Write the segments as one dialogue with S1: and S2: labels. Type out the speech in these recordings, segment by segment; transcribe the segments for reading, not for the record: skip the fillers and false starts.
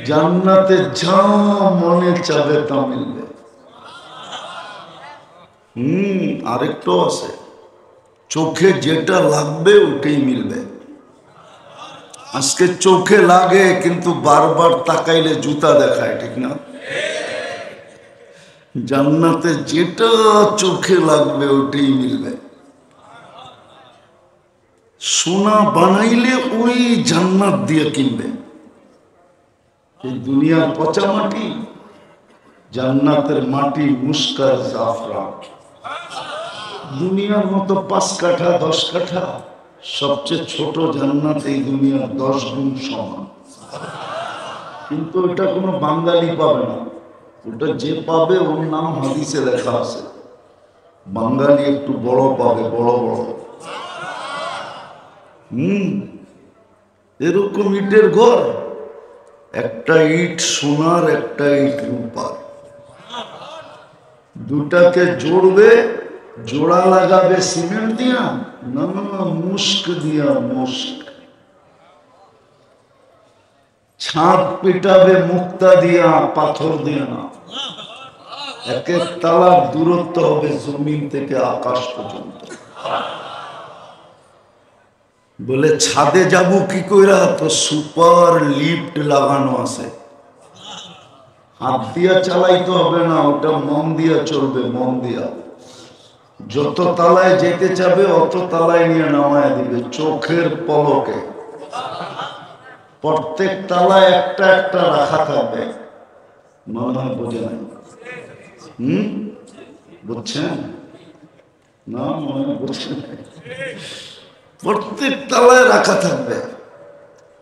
S1: জান্নাতে যা মনে চাবে তা মিলবে। আরেকটু আছে, চোখে যেটা লাগবে ওটাই মিলবে। আজকে চোখে লাগে কিন্তু বারবার তাকাইলে জুতা দেখায়, ঠিক না? জান্নাতে যেটা চোখে লাগবে ওটাই মিলবে। সোনা বানাইলে ওই জান্নাত দিয়ে কিনবে। এই দুনিয়ার পচা মাটি, জান্নাতের মাটি মুস্কার জাফরান। দুনিয়ার মতো 5 কাঠা 10 কাঠা, সবচেয়ে ছোট জান্নাত এই দুনিয়ার 10 গুণ সমান। কিন্তু ওটা কোনো বাঙালি পাবে না, ওটা যে পাবে ওর নাম হাদিসে লেখা আছে। বাঙালি একটু বড় পাবে, বড় বড়। এরকম ইটের ঘর, একটা ইট সোনার, একটা ইট রূপার। দুটাকে জোড়বে, জোড়া লাগাবে সিমেন্ট দিয়া না, মুস্ক দিয়া, মুস্ক। ছাদ পিটাবে মুক্তা দিয়া, পাথর দিয়া না। এক এক তালার দূরত্ব হবে জমিন থেকে আকাশ পর্যন্ত। বলে ছাদে যাব কি কইরা? তো সুপার লিফট লাগানো আছে, হাত দিয়া চালাইতে হবে না, ওটা মন দিয়া চলবে, মন দিয়া। যত তালায় যেতে চাবে অত তালায় নিয়ে নামায় দিবে চোখের পলকে। প্রত্যেক তালায় একটা একটা রাখা থাকবে। মনে হয় বোঝে নাই? বুঝছেন না? মনে হয় বুঝছেন। প্রত্যেক তালায় রাখা থাকবে।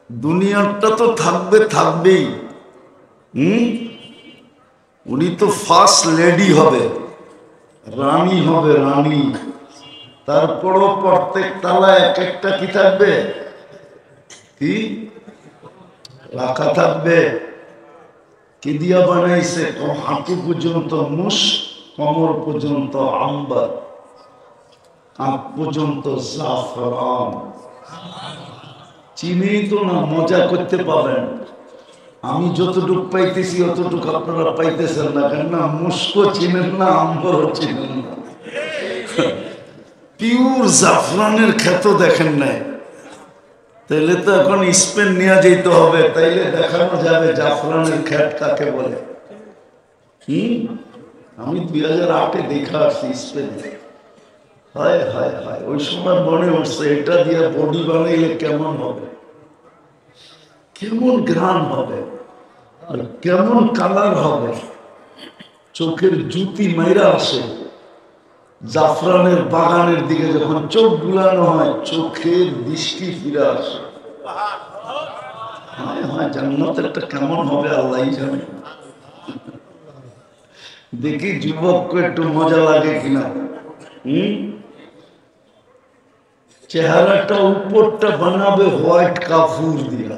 S1: দুনিয়াটা তো থাকবে, থাকবেই। উনি তো ফার্স্ট লেডি হবে, রানী হবে, রানী। তারপরও প্রত্যেক তালায় এক একটা কি থাকবে? কি রাখা থাকবে? কি দিয়া বানাইছে? হাঁটু পর্যন্ত মুস, কোমর পর্যন্ত আম্বার, কাঁধ পর্যন্ত জাফরান। চিনেই তো না, মজা করতে পারেন। আমি যতটুকু পাইতেছি অতটুকু আপনারা পাইতেছেন না, কেন না? মুস্কো চিনেন না, আম্বরও চিনেন না। পিওর জাফরানের ক্ষেত দেখেন নাই? তাইলে তো এখন স্পেন নিয়ে যেতে হবে, তাইলে দেখানো যাবে জাফরানের ক্ষেত কাকে বলে। আমি 2008-এ দেখা আসছি স্পেনে। হায় হায় হায়, ওই সময় মনে হচ্ছে এটা দিয়ে বডি বানাইলে কেমন হবে, কেমন ঘ্রাণ হবে, আর কেমন কালার হবে। চোখের জুতি মাইরা আসে জাফরানের বাগানের দিকে। যখন চোখ বুলানো হয় চোখের দৃষ্টি ফিরে আসে। জান্নাতেরটা কেমন হবে আল্লাহই জানে। দেখি যুবককে একটু মজা লাগে কিনা। চেহারাটা উপরটা বানাবে হোয়াইট কাফুর দিয়া,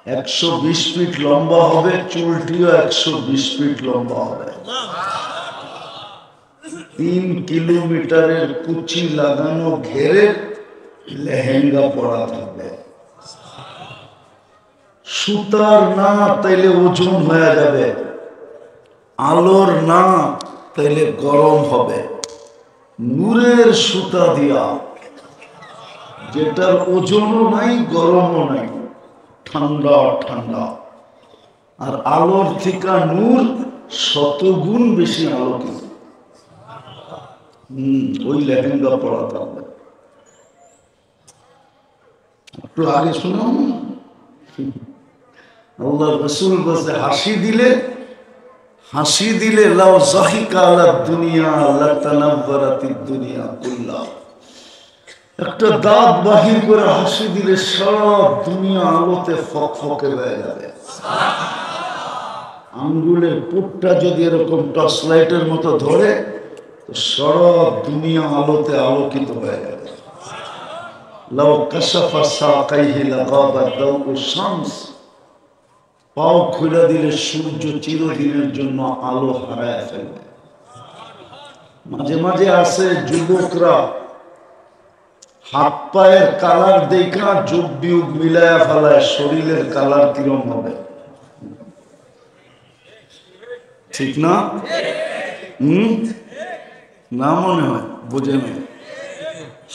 S1: 120 ফিট লম্বা হবে, চুলটিও 120 ফিট লম্বা হবে। 3 কিলোমিটারের কুচি লাগানো ঘেরে লেহেঙ্গা পরা থাকবে। সুতার না, তাইলে ওজন হয়ে যাবে। আলোর না, তাইলে গরম হবে। নূরের সুতা দিয়া, যেটার ওজনও নাই, গরমও নাই, ঠান্ডা ঠান্ডা। আর আলোর থেকে নূর 100 গুণ বেশি আলোকিত। ওই লেহেঙ্গা পরা থাকবে। একটু আগে শুনুন, আল্লাহ রাসূল বলছে হাসি দিলে লাউ যাহিকা আলা দুনিয়া লাতানাওয়ারাতিদ দুনিয়া কুল্লা। একটা দাঁত বাহির করে হাসি দিলে সব দুনিয়া আলোতে ফকফকে হয়ে যাবে। আঙ্গুলের পুটটা যদি এরকম টর্চ লাইটের মতো ধরে তো সব দুনিয়া আলোতে আলোকিত হয়ে যাবে। লাউ কাশাফা সাকাইহি লাগাবাত দাউ শামস। পাও খুলে দিলে সূর্য চিরদিনের জন্য আলো হারায় ফেলবে। মাঝে মাঝে আসে যুবকরা হাত পায়ের কালার দেখা যোগ বিয়োগ মিলায়া ফেলায় শরীরের কালার কিরম হবে, ঠিক না? না মনে হয় বোঝে না।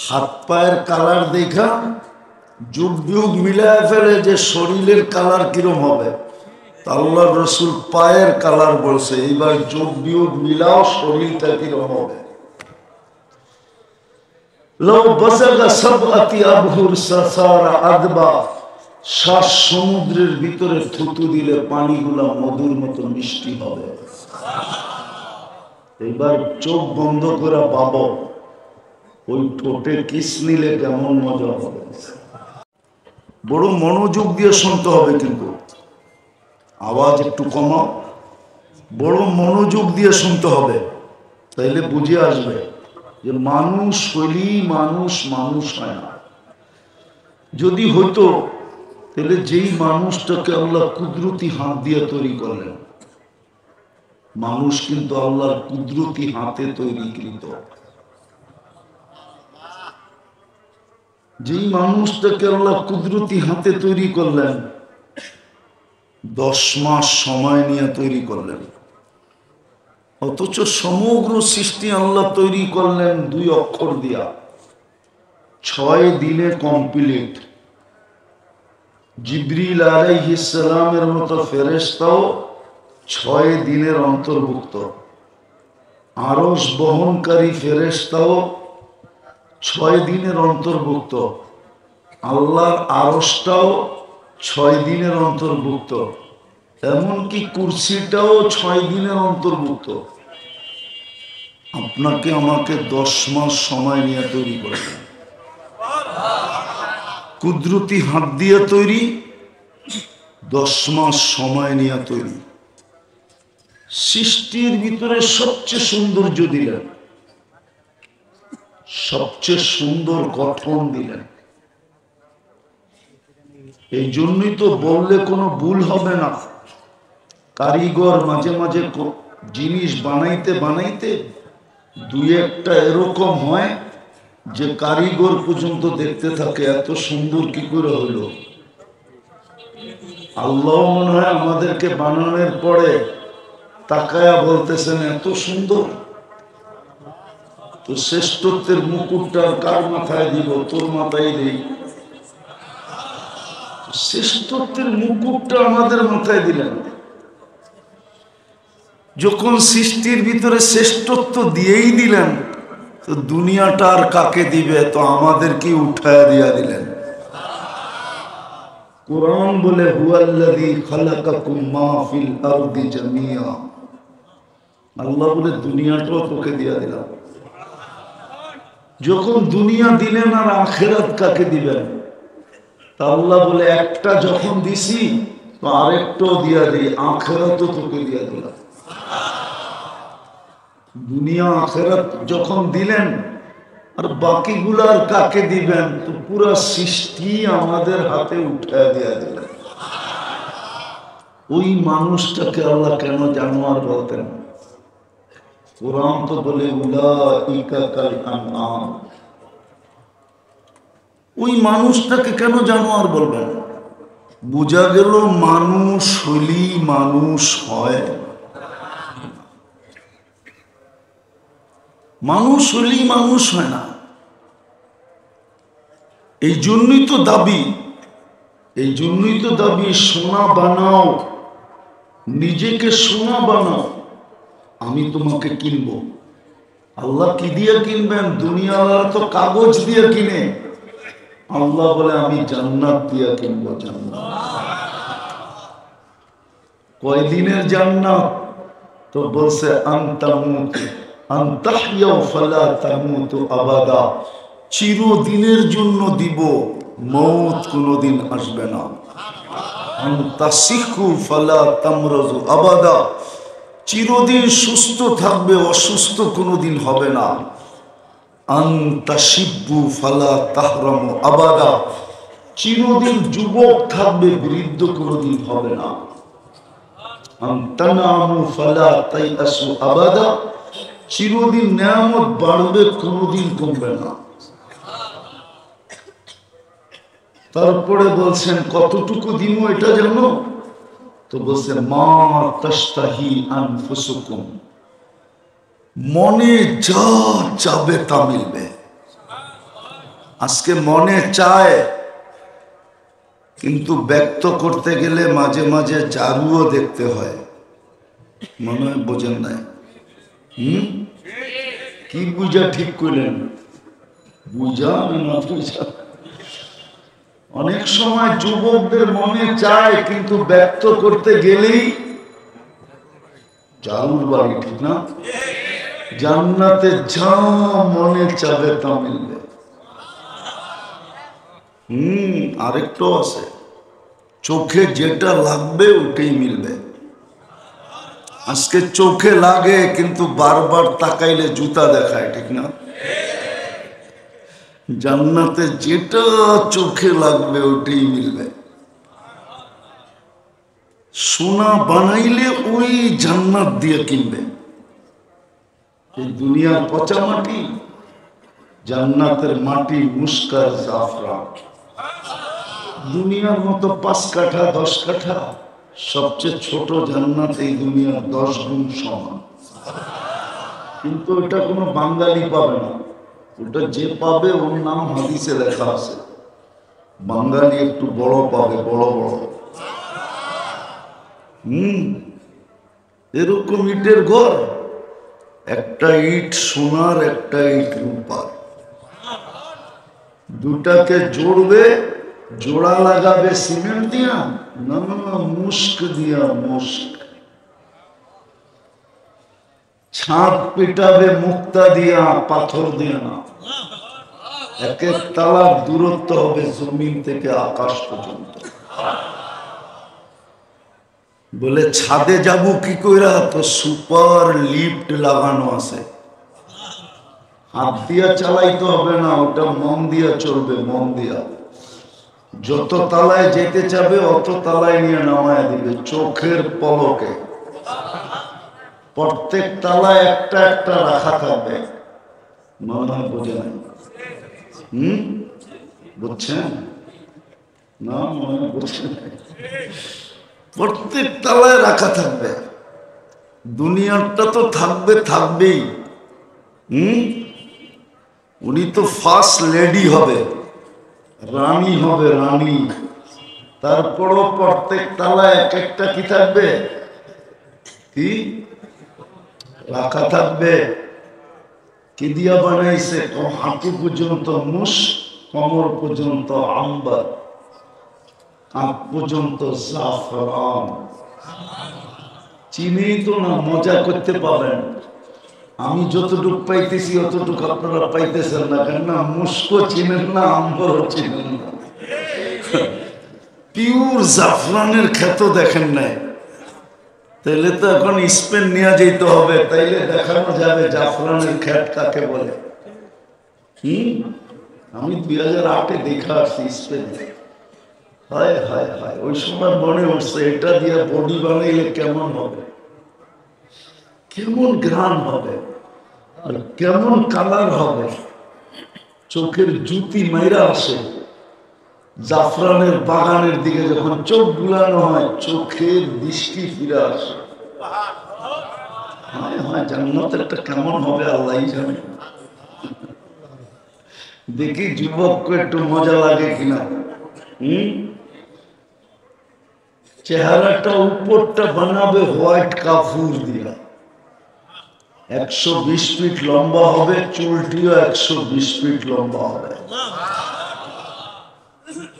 S1: হাত পায়ের কালার দেখা যোগ বিয়োগ মিলায়া ফেলে যে শরীরের কালার কিরম হবে। আল্লাহ রসুল পায়ের কালার বলছে, এইবার যোগ বিয়োগ মিলাও শরীরটা কিরম হবে। সমুদ্রের ভিতরে থুতু দিলে পানিগুলা মধুর মতো মিষ্টি হবে। এবার চোখ বন্ধ করে ভাবো ওই ঠোঁটে কিস নিলে কেমন মজা হবে। বড় মনোযোগ দিয়ে শুনতে হবে, কিন্তু আওয়াজ একটু কমাও, বড় মনোযোগ দিয়ে শুনতে হবে, তাইলে বুঝে আসবে যে মানুষ হইলেই মানুষ মানুষ হয় না। যদি হইতো তাহলে যেই মানুষটাকে আল্লাহ কুদরতি হাত দিয়ে তৈরি করলেন, মানুষ কিন্তু আল্লাহর কুদরতি হাতে তৈরিকৃত। যেই মানুষটাকে আল্লাহ কুদরতি হাতে তৈরি করলেন 10 মাস সময় নিয়ে তৈরি করলেন, অথচ সমগ্র সৃষ্টি আল্লাহ তৈরি করলেন 2 অক্ষর দিয়া, 6 দিনে কমপ্লিট। জিবরিল আলাইহিস সালামের মতো ফেরেশতাও 6 দিনের অন্তর্ভুক্ত, আরশ বহনকারী ফেরেশতাও 6 দিনের অন্তর্ভুক্ত, আল্লাহর আরশটাও 6 দিনের অন্তর্ভুক্ত, এমনকি কুরসিটাও 6 দিনের অন্তর্ভুক্ত। আপনাকে আমাকে 10 মাস সময় নিয়ে তৈরি করলেন, কুদরতি হাত দিয়ে তৈরি, 10 মাস সময় নিয়ে তৈরি। সৃষ্টির ভিতরে সবচেয়ে সৌন্দর্য দিলেন, সবচেয়ে সুন্দর গঠন দিলেন। এই জন্যই তো বললে কোনো ভুল হবে না। কারিগর মাঝে মাঝে জিনিস বানাইতে বানাইতে 2-1টা এরকম হয় যে কারিগর পর্যন্ত দেখতে থাকে এত সুন্দর কি করে হলো। আল্লাহ মনে হয় আমাদেরকে বানানোর পরে তাকায়া বলতেছেন এত সুন্দর। তো শ্রেষ্ঠত্বের মুকুটটা কার মাথায় দিব? তোর মাথায় দেই। শ্রেষ্ঠত্বের মুকুটটা আমাদের মাথায় দিলেন। যখন সৃষ্টির ভিতরে শ্রেষ্ঠত্ব দিয়েই দিলেন, তো দুনিয়াটা আর কাকে দিবে? তো আমাদেরকে উঠায় দিয়া দিলেন। কুরআন বলে হুয়াল্লাযী খালাকাকুম মা ফিল আরদি জামিয়া, আল্লাহ বলে দুনিয়াটাও তোকে দিয়া দিলাম। যখন দুনিয়া দিলেন আর আখিরাত কাকে দিবেন? তা আল্লাহ বলে একটা যখন দিছি তো আরেকটাও দিয়া দিই, আখিরাতও তোকে দিয়া দিলাম। দুনিয়া আখিরাত যখন দিলেন আর বাকিগুলার কাকে দিবেন? তো পুরা সৃষ্টি আমাদের হাতে উঠায় দিয়া দিলেন। ওই মানুষটাকে আল্লাহ কেন জানোয়ার বলতেন? কুরআন তো বলে উলাইকা কাল আনআম। ওই মানুষটাকে কেন জানোয়ার বলবেন? বোঝা গেল মানুষ হইলেই মানুষ হয়, মানুষ হইলেই মানুষ হয় না। এই জন্যই তো দাবি, এই জন্যই তো দাবি সোনা বানাও, নিজেকে সোনা বানাও, আমি তোমাকে কিনবো। আল্লাহ কি দিয়ে কিনবেন? দুনিয়াওয়ালা তো কাগজ দিয়ে কিনে, আল্লাহ বলে আমি জান্নাত দিয়ে কিনবো। জান্নাত কয়দিনের জান্নাত? তো বলছে আনতামুতু আনতাহইয়া ফালা তামুতু আবাদা, চিরদিনের জন্য দিব, মওত কোনোদিন আসবে না। আনতাসিহু ফালা তামরাজু আবাদা, চিরদিন সুস্থ থাকবে, অসুস্থ কোনোদিন হবে না। আনতাশিব্বু ফালা তাহরামু আবাদা, চিরদিন যুবক থাকবে, বৃদ্ধ কোনোদিন হবে না। আনতানামু ফালা তাইয়াসু আবাদা, চিরদিন নেয়ামত বাড়বে, কোনোদিন কমবে না। তারপরে বলছেন কতটুকু দিব এটা জানো? তো বলছে মা তাশতাহি আনফুসুকুম, মনে যা চাবে তা মিলবে। আজকে মনে চায়, কিন্তু ব্যক্ত করতে গেলে মাঝে মাঝে জারুও দেখতে হয়। মনে হয় বোঝেন নাই? কি বুঝা ঠিক করলেন? বুঝা না বুঝা? অনেক সময় যুবকদের মনে চায়, কিন্তু ব্যক্ত করতে গেলেই জারুর বাড়ি, ঠিক না? জান্নাতে যা মনে চাবে তা মিলবে। আরেকটু আছে, চোখে যেটা লাগবে ওটাই মিলবে। আজকে চোখে লাগে, কিন্তু বারবার তাকাইলে জুতা দেখায়, ঠিক না? জান্নাতে যেটা চোখে লাগবে ওটাই মিলবে। সোনা বানাইলে ওই জান্নাত দিয়ে কিনবে। এই দুনিয়ার পচা মাটি, জান্নাতের মাটি মুস্কার জাফরান। দুনিয়ার মতো 5 কাঠা 10 কাঠা, সবচেয়ে ছোট জান্নাত এই দুনিয়ার 10 গুণ সমান। কিন্তু এটা কোনো বাঙালি পাবে না, ওটা যে পাবে ওর নাম হাদিসে লেখা আছে। বাঙালি একটু বড় পাবে, বড় বড়। এরকম ইটের ঘর, একটা ইট সোনার, একটা ইট রূপার। দুটাকে জোড়বে, জোড়া লাগাবে সিমেন্ট দিয়া না, মুস্ক দিয়া, মুস্ক। ছাদ পিটাবে মুক্তা দিয়া, পাথর দিয়া না। এক এক তালার দূরত্ব হবে জমিন থেকে আকাশ পর্যন্ত। বলে ছাদে যাব কি কইরা? তো সুপার লিফট লাগানো আছে, হাত দিয়া চালাইতে হবে না, ওটা মন দিয়া চলবে, মন দিয়া। যত তালায় যেতে চাবে অত তালায় নিয়ে নামায় দিবে চোখের পলকে। প্রত্যেক তালায় একটা একটা রাখা থাকবে। মনে হয় বোঝে নাই? বুঝছেন না? মনে হয় বুঝছেন? প্রত্যেক তালায় রাখা থাকবে। দুনিয়াটা তো থাকবে, থাকবেই। উনি তো ফার্স্ট লেডি হবে, রানী হবে, রানী। তারপরও প্রত্যেক তালায় এক একটা কি থাকবে? কি রাখা থাকবে? কি দিয়া বানাইছে? হাঁটু পর্যন্ত মুস, কোমর পর্যন্ত আম্বার, কাঁধ পর্যন্ত জাফরান। চিনেই তো না, মজা করতে পারেন। আমি যতটুকু পাইতেছি অতটুকু আপনারা পাইতেছেন না, কেননা মুস্কো চিনেন না, আম্বরও চিনেন না। পিওর জাফরানের ক্ষেত দেখেন নাই? তাইলে তো এখন স্পেন নিয়ে যেতে হবে, তাইলে দেখানো যাবে জাফরানের ক্ষেত কাকে বলে। আমি 2008-এ দেখা আসছি স্পেনে। হায় হায় হায়, ওই সময় মনে হচ্ছে এটা দিয়ে বডি বানাইলে কেমন হবে, কেমন ঘ্রাণ হবে, আর কেমন কালার হবে। চোখের জুতি মাইরা আসে জাফরানের বাগানের দিকে। যখন চোখ বুলানো হয়, চোখের দৃষ্টি ফিরে আসে। হায় হায়, জান্নাতেরটা কেমন হবে আল্লাহই জানে। দেখি যুবককে একটু মজা লাগে কিনা। চেহারাটা উপরটা বানাবে হোয়াইট কাফুর দিয়া, 120 ফিট লম্বা হবে, চুলটিও 120 ফিট লম্বা হবে।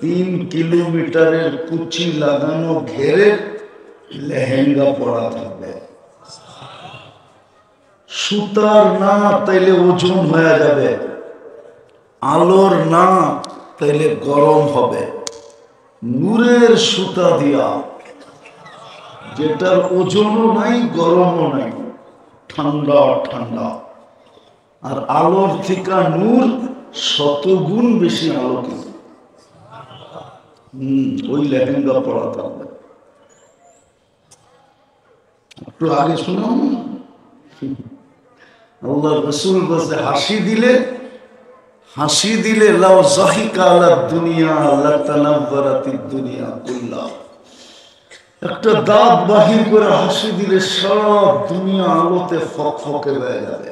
S1: 3 কিলোমিটারের কুচি লাগানো ঘেরে লেহেঙ্গা পরা থাকবে। সুতার না, তাইলে ওজন হয়ে যাবে। আলোর না, তাইলে গরম হবে। নূরের সুতা দিয়া, যেটার ওজনও নাই, গরমও নাই, ঠান্ডা ঠান্ডা। আর আলোর থেকে নূর 100 গুণ বেশি আলোকিত। ওই লেহেঙ্গা পরা থাকবে। একটু আগে শুনুন, আল্লাহ রসুল বলছে হাসি দিলে হাসি দিলে লাউ যাহিকা আলা দুনিয়া লাতানাব্বারাতিদ দুনিয়া কুল্লা, একটা দাঁত বাহির করে হাসি দিলে সারা দুনিয়া আলোতে ফকফকে হয়ে যাবে।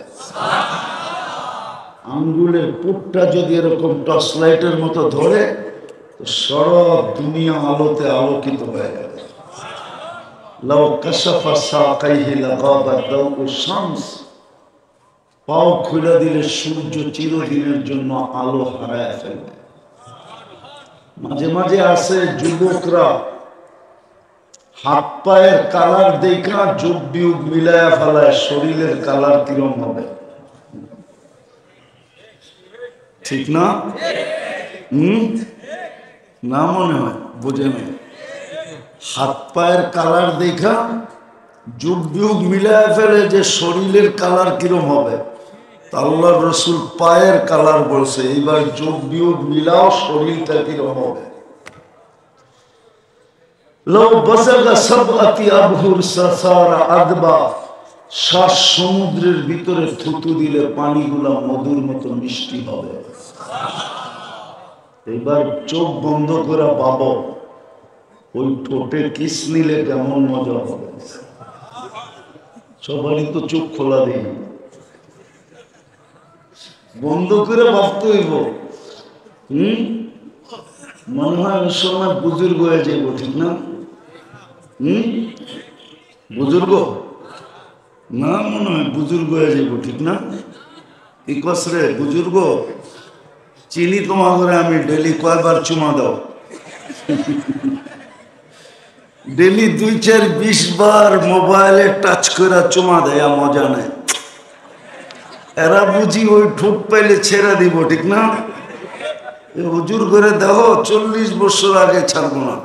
S1: আঙ্গুলের পুটটা যদি এরকম টর্চ লাইটের মতো ধরে তো সারা দুনিয়া আলোতে আলোকিত হয়ে যাবে। লাউ কাশাফা সাকাইহি লাগাবাত দাউ শামস, পাও খুলে দিলে সূর্য চিরদিনের জন্য আলো হারায় ফেলবে। মাঝে মাঝে আছে যুবকরা হাত পায়ের কালার দেখা যোগ বিয়োগ মিলায়া ফেলায় শরীরের কালার কিরম হবে, ঠিক না? না মনে হয় বুঝে নেই। হাত পায়ের কালার দেখা যোগ বিয়োগ মিলায়া ফেলে যে শরীরের কালার কিরম হবে। আল্লাহর রাসূল পায়ের কালার বলছে, এইবার যোগ বিয়োগ মিলাও শরীরটা কিরম হবে। লাউ বাসাগা সাবআতি আবহুর সাসারা আদবা, 7 সমুদ্রের ভিতরে থুতু দিলে পানিগুলা মধুর মতো মিষ্টি হবে। এবার চোখ বন্ধ করে পাবো ওই ঠোঁটে কিস নিলে কেমন মজা হবে। সবারই তো চোখ খোলা দেই, বন্ধ করে ভাবতে হইব। মনে হয় ওই সময় বুজুর্গ হয়ে যাইব, ঠিক না? বুজুর্গ না, মনে হয় বুজুর্গ হয়ে যাইব, ঠিক না? কি কসরে বুজুর্গ, চিনি তোমার ঘরে আমি ডেলি কয়বার চুমা দাও? ডেলি 2, 4, 20 বার মোবাইলে টাচ করে চুমা দেয়, মজা নেই। এরা বুঝি ওই ঠোঁট পাইলে ছেড়ে দিব, ঠিক না? হুজুর করে দেখো 40 বছর আগে ছাড়বো না।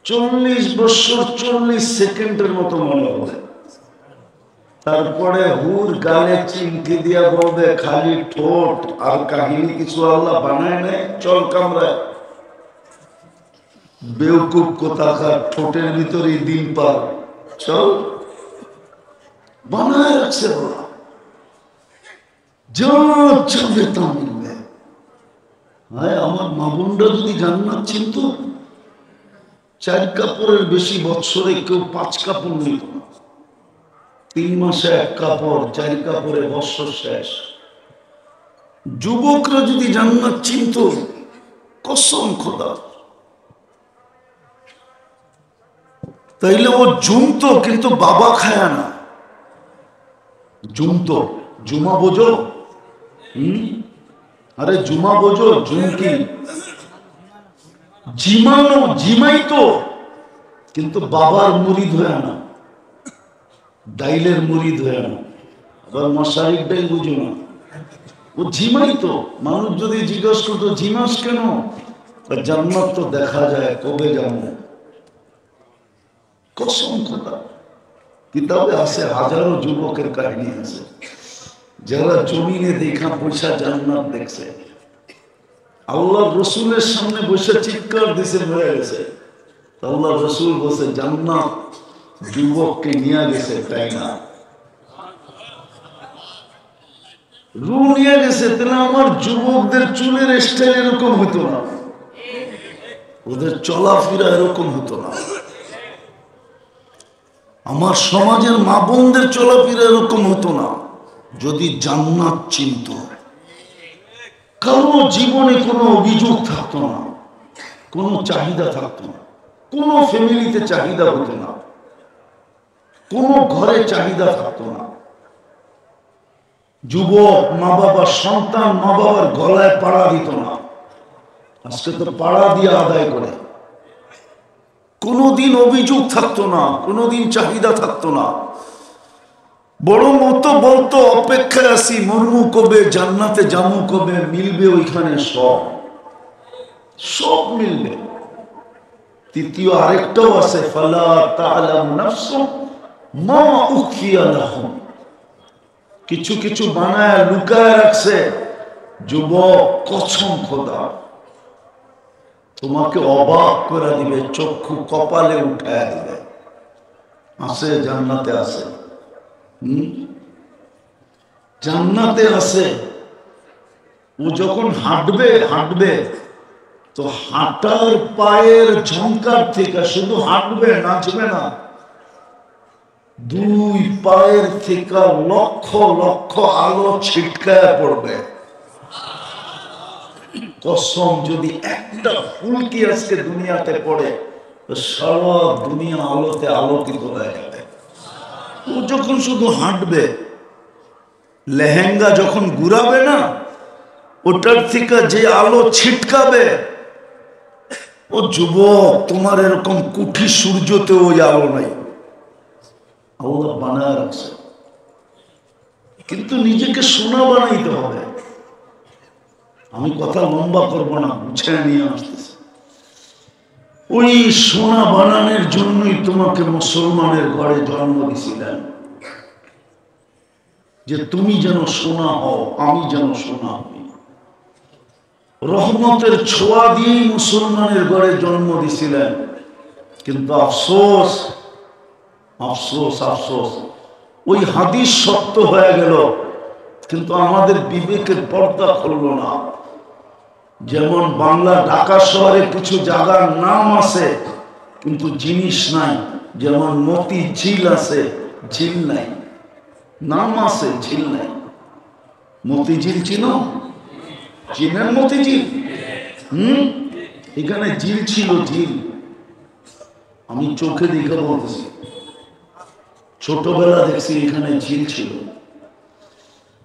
S1: 40 বছর 40 সেকেন্ডের মতো মনে হবে। তারপরে হুর গালে চিমটি দিয়া বলবে খালি ঠোঁট, আর কাহিনী কিছু আল্লাহ বানায় নেই। চল কামরায়, বেউকুব কোথাকার, ঠোঁটের ভিতরে দিন পার, চল বানায় রাখছে বলা, যা চাবে তা মিলবে। হায় আমার মা বোনরা যদি জান্নাত চিনত, 4 কাপড়ের বেশি বৎসরে কেউ 5 কাপড় নিত না। 3 মাসে 1 কাপড়, 4 কাপড়ে বৎসর শেষ। যুবকরা যদি জান্নাত চিনত, কসম খোদা, তাইলে ও জুমতো, কিন্তু বাবা খায় না। জুমতো, জুমা বোঝো? আরে জুমা বোঝো? জুমকি জিমানো, জিমাইতো, কিন্তু বাবার মুরিদ হয়ে না, ডাইলের মুরিদ হয়ে না। আবার মশারির ডাইল বুঝো না, ও ঝিমাইতো। মানুষ যদি জিজ্ঞাসা করতো ঝিমাস কেন, জান্নাত তো দেখা যায়, কবে যাবো? কসম খোদা, কিতাবে আছে, হাজারো যুবকের কাহিনী আছে যারা জমিনে দেখা পয়সা জান্নাত দেখছে। আল্লাহ রসুলের সামনে বসে চিৎকার দিছে, হয়ে গেছে। আল্লাহ রসুল বসে জান্নাত যুবককে নিয়ে গেছে, তাই না? রু নিয়ে গেছে, তাহলে আমার যুবকদের চুলের স্টাইল এরকম হতো না, ওদের চলাফেরা এরকম হতো না। আমার সমাজের মা বোনদের চলাফেরা এরকম হতো না যদি জান্নাত চিনত। কারো জীবনে কোনো অভিযোগ থাকতো না, কোনো চাহিদা থাকতো না, কোনো ফ্যামিলিতে চাহিদা হতো না, কোনো ঘরে চাহিদা থাকতো না। যুবক মা বাবা, সন্তান মা বাবার গলায় পাড়া দিত না। আজকে তো পাড়া দিয়ে আদায় করে। কোনোদিন অভিযোগ থাকতো না, কোনোদিন চাহিদা থাকতো না। বড় মতো বলতো অপেক্ষায় আছি, মরমু কবে, জান্নাতে জামু কবে, মিলবে ওইখানে সব, সব মিলবে। তৃতীয় আরেকটাও আছে, ফালা তা'লামু নাফসুন মা উখফিয়া লাহুম, কিছু কিছু বানায় লুকায় রাখছে। যুবক কসম খোদা, তোমাকে অবাক করে দিবে, চক্ষু কপালে উঠায় দিবে। আছে, জান্নাতে আছে। জান্নাতে আছে, ও যখন হাঁটবে তো হাঁটার পায়ের ঝংকার থেকে শুধু হাঁটবে, নাচবে না, দুই পায়ের থেকে লক্ষ লক্ষ আলো ছিটকায় পড়বে। কসম, যদি একটা ফুলকি আজকে দুনিয়াতে পড়ে তো সারা দুনিয়া আলোতে আলোকিত হয়ে যাবে। ও যখন শুধু হাঁটবে, লেহেঙ্গা যখন ঘুরাবে না, ওটার থেকে যে আলো ছিটকাবে, ও যুবক, তোমার এরকম কুঠি সূর্যতে ওই আলো নাই, আল্লাহ বানায় রাখছে। কিন্তু নিজেকে সোনা বানাইতে হবে। আমি কথা লম্বা করবো না, গুছিয়ে নিয়ে আসতেছি। ওই সোনা বানানোর জন্যই তোমাকে মুসলমানের ঘরে জন্ম দিয়েছিলেন, যে তুমি যেন সোনা হও, আমি যেন সোনা হই। রহমতের ছোঁয়া দিয়ে মুসলমানের ঘরে জন্ম দিয়েছিলেন। কিন্তু আফসোস আফসোস আফসোস, ওই হাদিস সত্য হয়ে গেল, কিন্তু আমাদের বিবেকের পর্দা খুললো না। যেমন বাংলা ঢাকা শহরে কিছু জায়গার নাম আছে কিন্তু জিনিস নাই, যেমন মতি ঝিল আছে, ঝিল নাই, নাম আছে, ঝিল নাই। মতিঝিল চিনো? চিনেন মতিঝিল? এখানে ঝিল ছিল, ঝিল। আমি চোখে দেখে বলতেছি, ছোটবেলা দেখছি এখানে ঝিল ছিল।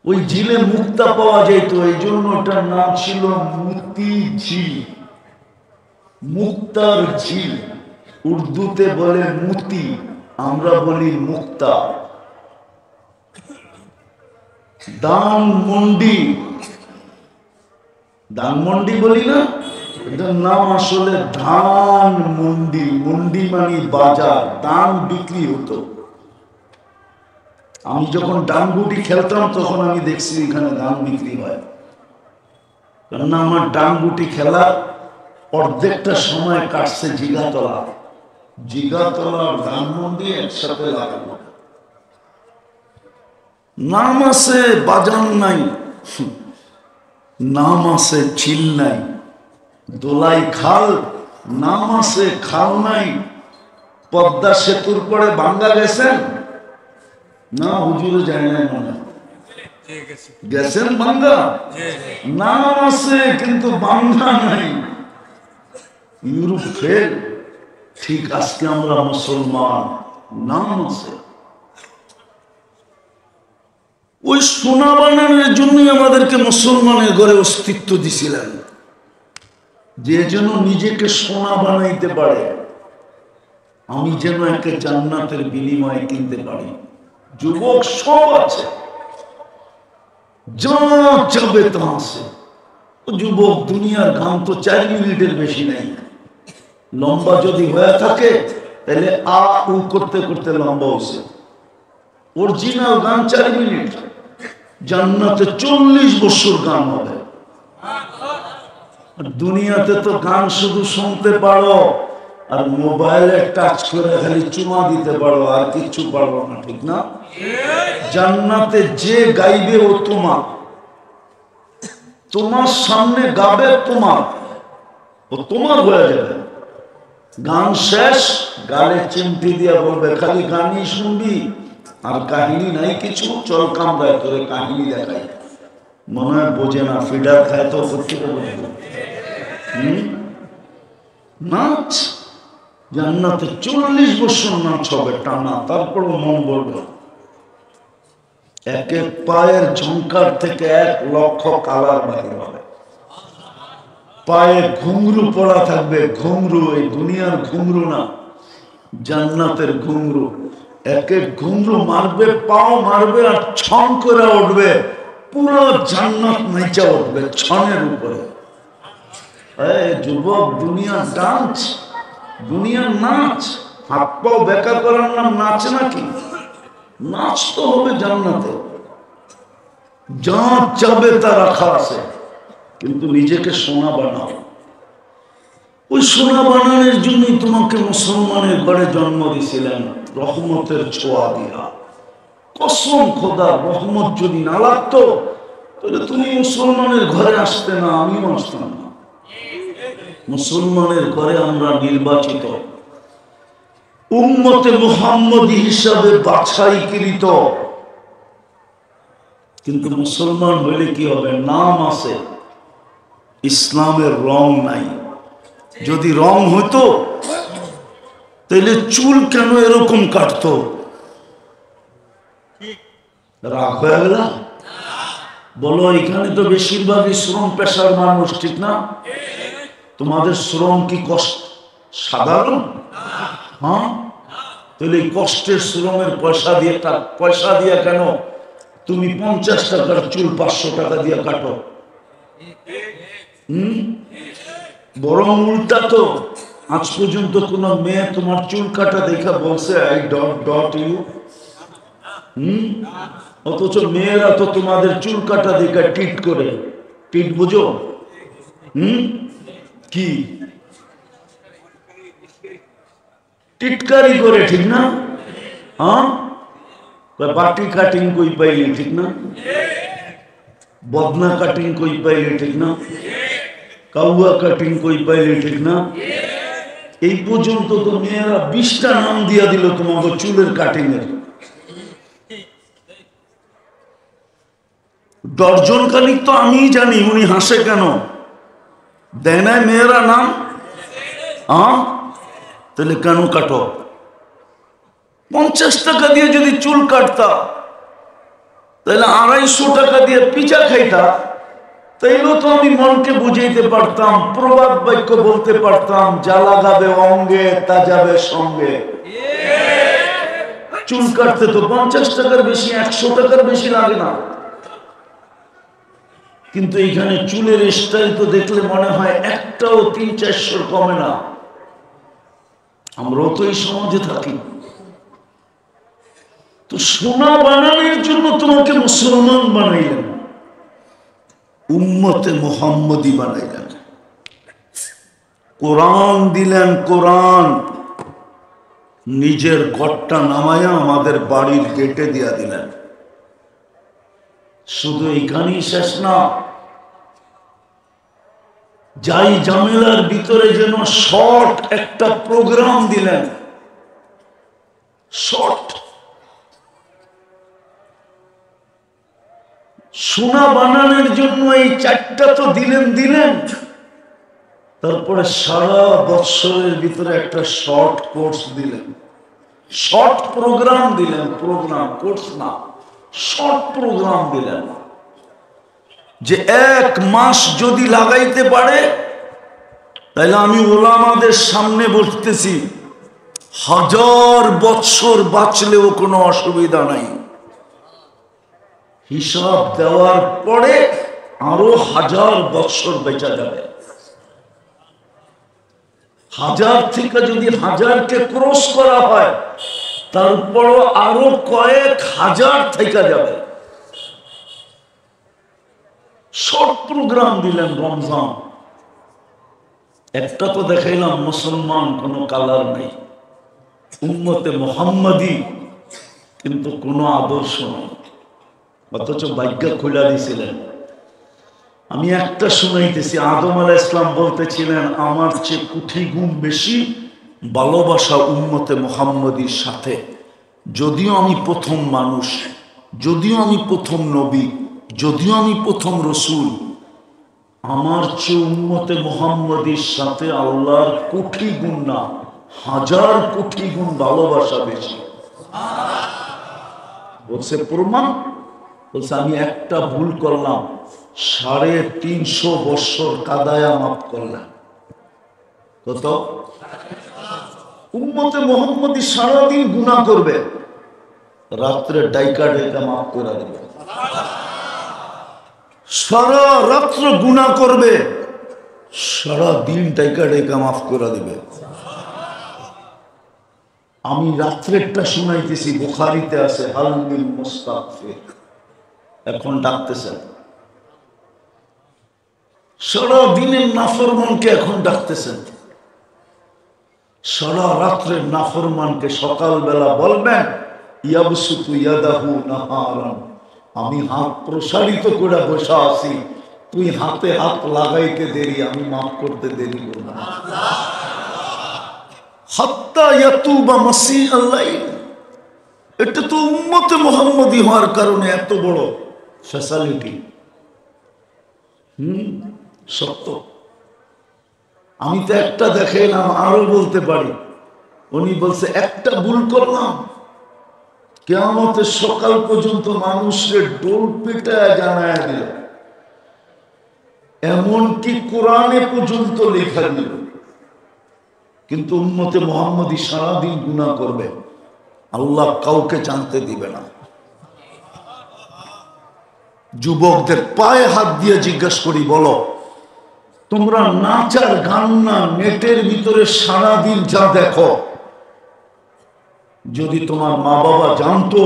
S1: ওই ঝিলে মুক্তা পাওয়া যেত, এই জন্য ওটার নাম ছিল মতি ঝিল, মুক্তার ঝিল। উর্দুতে বলে মুতি, আমরা বলি মুক্তা। ধানমন্ডি, ধানমন্ডি বলি না, এটার নাম আসলে ধানমন্ডি। মন্ডি মানে বাজার, ধান বিক্রি হতো। আমি যখন ডানগুটি খেলতাম তখন আমি দেখছি এখানে ধান বিক্রি হয়, কারণ আমার ডানগুটি খেলা অর্ধেকটা সময় কাটছে জিগাতলা। জিগাতলা ধানমন্ডি একসাথে লাগানো। নাম আছে, বাজার নাই। নাম আছে, ঝিল নাই। দোলাই খাল, নাম আছে, খাল নাই। পদ্মা সেতুর পরে বাংলা গেছেন না? হুজুরে যায় নাই মনে গেছেন বাংলা? নাম আছে কিন্তু বাংলা নাই। ইউরোপ ফেল, ঠিক আজকে আমরা মুসলমান, নাম আছে। ওই সোনা বানানোর জন্যই আমাদেরকে মুসলমানের ঘরে অস্তিত্ব দিছিলেন, যে যেন নিজেকে সোনা বানাইতে পারে, আমি যেন একটা জান্নাতের বিনিময়ে কিনতে পারি। যুবক সব আছে, যা যাবে তা আছে। যুবক, দুনিয়ার গান তো 4 মিনিটের বেশি নাই। লম্বা যদি হয়ে থাকে তাহলে আ উ করতে করতে লম্বা হচ্ছে। অরিজিনাল গান 4 মিনিট, জান্নাতে 40 বছর গান হবে। দুনিয়াতে তো গান শুধু শুনতে পারো আর মোবাইলে টাচ করে খালি চুমা দিতে পারো, আর কিছু পারো না, ঠিক না? জান্নাতে যে গাইবে ও তোমার, তোমার সামনে গাবে তোমার, ও তোমার হয়ে যাবে। গান শেষ, গালে চিমটি দিয়ে বলবে খালি গানই শুনবি আর কাহিনী নাই কিছু, চল কামড়ায় তোরে কাহিনী দেখাই। মনে হয় বোঝে না, ফিডার খায় তো করতে বলবে। নাচ জান্নাতে 40 বছর নাচ হবে টানা, তারপরও মন বলবে। এক এক পায়ের ঝংকার থেকে 1 লক্ষ কালার বাহির হবে। পায়ে ঘুংরু পড়া থাকবে, ঘুংরু, এই দুনিয়ার ঘুংরু না, জান্নাতের ঘুংরু। এক এক ঘুংরু মারবে, পাও মারবে আর ছন করে উঠবে, পুরো জান্নাত নেচে উঠবে ছনের উপরে। যুবক, দুনিয়া ডান্স, দুনিয়ার নাচ। হাত পাও বেকার করার নাম নাচ নাকি? নাচ তো হবে জান্নাতে, যা চাবে তা রাখা আছে। কিন্তু নিজেকে সোনা বানাও। ওই সোনা বানানোর জন্যই তোমাকে মুসলমানের ঘরে জন্ম দিয়েছিলেন, রহমতের ছোঁয়া দিয়া। কসম খোদা, রহমত যদি না লাগতো তাহলে তুমি মুসলমানের ঘরে আসতে না, আমিও আসতাম না। মুসলমানের ঘরে আমরা নির্বাচিত, উম্মতে মুহাম্মদী হিসাবে বাছাইকৃত। কিন্তু মুসলমান হইলে কি হবে? নাম আছে, ইসলামের রং নাই। যদি রং হইতো তাহলে চুল কেন এরকম কাটতো? রাগ হয়ে গেল? বলো, এখানে তো বেশিরভাগই শ্রম পেশার মানুষ, ঠিক না? তোমাদের শ্রম কি কষ্ট সাধারণ? হ্যাঁ, তাহলে এই কষ্টের শ্রমের পয়সা দিয়ে কেন তুমি 50 টাকার চুল 500 টাকা দিয়ে কাটো? বরং উল্টা তো, আজ পর্যন্ত কোন মেয়ে তোমার চুল কাটা দেখা বলছে আই ডট ইউ? অথচ মেয়েরা তো তোমাদের চুল কাটা দেখা টিট করে। টিট বুঝো? কি টিটকারি করে, ঠিক না? হ্যাঁ, বাটি কাটিং কই পাইলি, ঠিক না? বদনা কাটিং কই পাইলি, ঠিক না? কাউয়া কাটিং কই পাইলি, ঠিক না? এই পর্যন্ত তো মেয়েরা 20টা নাম দিয়া দিল তোমাকে চুলের কাটিং এর। ডর্জন খানিক তো আমি জানি। উনি হাসে কেন? দেয় না মেয়েরা নাম? তাহলে কেন কাটো? 50 টাকা দিয়ে যদি চুল কাটতা তাহলে 250 টাকা দিয়ে পিজা খাইতা, তাইলেও তো আমি মনকে বুঝাইতে পারতাম, প্রবাদ বাক্য বলতে পারতাম, যা লাগাবে অঙ্গে তা যাবে সঙ্গে। চুল কাটতে তো 50 টাকার বেশি, 100 টাকার বেশি লাগে না। কিন্তু এইখানে চুলের স্টাইল তো দেখলে মনে হয় একটাও 300-400 কমে না। আমরাও তো এই সমাজে থাকি। তো সোনা বানানোর জন্য তোমাকে মুসলমান বানাইলেন, উম্মতে মুহাম্মদী বানাইলেন, কোরআন দিলেন। কোরআন নিজের ঘরটা নামায়া আমাদের বাড়ির গেটে দিয়া দিলেন। শুধু এইখানেই শেষ না, যাই জামেলার ভিতরে যেন শর্ট একটা প্রোগ্রাম দিলেন। শর্ট সোনা বানানোর জন্য এই 4টা তো দিলেন। তারপরে সারা বছরের ভিতরে একটা শর্ট কোর্স দিলেন, শর্ট প্রোগ্রাম দিলেন। প্রোগ্রাম, কোর্স না, শর্ট প্রোগ্রাম দিলেন। যে 1 মাস যদি লাগাইতে পারে তাহলে আমি ওলামাদের সামনে বসতেছি, 1000 বছর বাঁচলেও কোনো অসুবিধা নাই। হিসাব দেওয়ার পরে আরো 1000 বছর বেঁচে যাবে। 1000 থেকে যদি 1000কে ক্রস করা হয় তারপরও আরো কয়েক হাজার থেকে যাবে। শর্ট প্রোগ্রাম দিলেন রমজান। একটা তো দেখাইলাম মুসলমান কোনো কালার নেই, উম্মতে মুহাম্মদী কিন্তু কোনো আদর্শ নেই, অথচ ভাগ্য খুলে দিয়েছিলেন। আমি একটা শুনাইতেছি, আদম আলাইহিস সালাম বলতেছিলেন আমার চেয়ে কোটি গুণ বেশি ভালোবাসা উম্মতে মুহাম্মদীর সাথে। যদিও আমি প্রথম মানুষ, যদিও আমি প্রথম নবী, যদিও আমি প্রথম রসুল, আমার চেয়ে উম্মতে মুহাম্মদীর সাথে আল্লাহর কোটি গুণ না 1000 কোটি গুণ ভালোবাসা বেশি। বলছে প্রমাণ, বলছে আমি একটা ভুল করলাম, 350 বছর কাদায়া মাফ করলাম। কত? উম্মতে মুহাম্মদী সারাদিন গুনাহ করবে, রাত্রে ডাইকা ডাইকা মাফ করে দেবে। সারা রাত্র গুনাহ করবে, সারা দিন ডাইকা ডাইকা মাফ করে দেবে। আমি রাত্রেরটা শুনাইতেছি, বুখারীতে আছে হাল মিন মুস্তাগফির, এখন ডাকতেছেন। সারা দিনের নাফরমানকে এখন ডাকতেছেন, সারা রাত্রের নাফরমানকে সকালবেলা বলবেন ইয়াবসুতু ইয়াদাহু নাহারান, আমি হাত প্রসারিত করে বসা আছি, তুই হাতে হাত লাগাইতে দেরি, আমি মাফ করতে দেরি করব না। হাত্তা ইয়াতুবা মাসিআল লাইল, এটা তো উম্মতে মুহাম্মদী হওয়ার কারণে এত বড় ফ্যাসিলিটি। সত্য। আমি তো একটা দেখাইলাম, আরো বলতে পারি। উনি বলছে একটা ভুল করলাম, কিয়ামতের সকাল পর্যন্ত মানুষের ডোল পিটায় জানায় দিল, এমনকি কোরআনে পর্যন্ত লেখা দিল। কিন্তু উম্মতে মুহাম্মদী সারাদিন গুনাহ করবে, আল্লাহ কাউকে জানতে দিবে না। যুবকদের পায়ে হাত দিয়ে জিজ্ঞাসা করি, বলো তোমরা নাচ আর গান না নেটের ভিতরে সারাদিন যা দেখো, যদি তোমার মা বাবা জানতো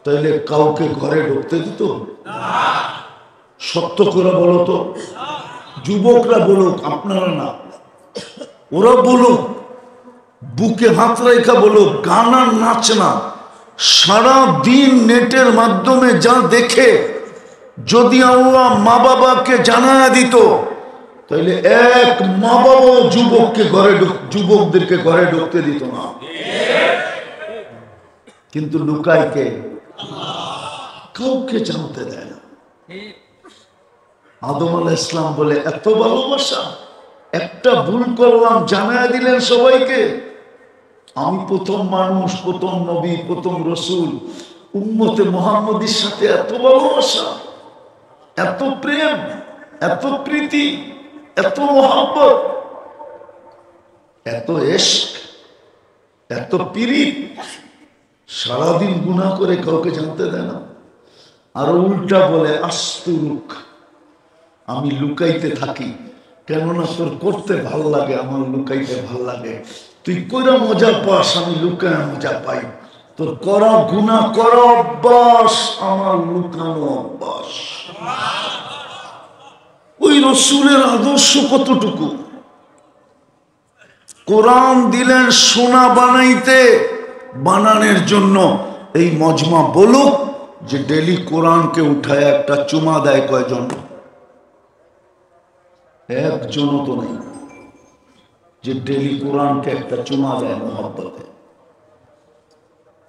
S1: তাহলে কাউকে ঘরে ঢুকতে দিত? সত্য করে বলো তো, যুবকরা বলুক, আপনারা না, ওরা বলুক, বুকে হাত রেখা বলুক, গান আর নাচ না, সারা দিন নেটের মাধ্যমে যা দেখে যদি আল্লাহ মা বাবাকে জানায় দিত তাহলে এক মা বাবা যুবকদেরকে ঘরে ঢুকতে দিত না। কিন্তু লুকাইকে কাউকে জানতে দেয় না। আদম আলাইহিস সালাম বলে এত ভালোবাসা, একটা ভুল করলাম জানায় দিলেন সবাইকে। আমি প্রথম মানুষ, প্রথম নবী, প্রথম রসুল, উম্মতে মুহাম্মদীর সাথে এত ভালোবাসা, এত প্রেম, এত প্রীতি, এত মহব্বত, এত ইশক, এত পীড়িত, সারাদিন গুনাহ করে কাউকে জানতে দেয় না। আর উল্টা বলে আস্তুরুক, আমি লুকাইতে থাকি, কেননা তোর করতে ভাল লাগে, আমার লুকাইতে ভাল লাগে। তুই কইরা মজা পাস, আমি লুকায় মজা পাই। তোর করা গুনাহ করা অভ্যাস, আমার লুকানো অভ্যাস। ওই রসুলের আদর্শ কতটুকু! কোরআন দিলেন সোনা বানাইতে, বানানোর জন্য এই মজমা বলুক যে ডেলি কোরআনকে উঠায় একটা চুমা দেয় কয়জন? একজনও তো নেই যে ডেলি কোরআনকে একটা চুমা দেয় মোহাব্বতে।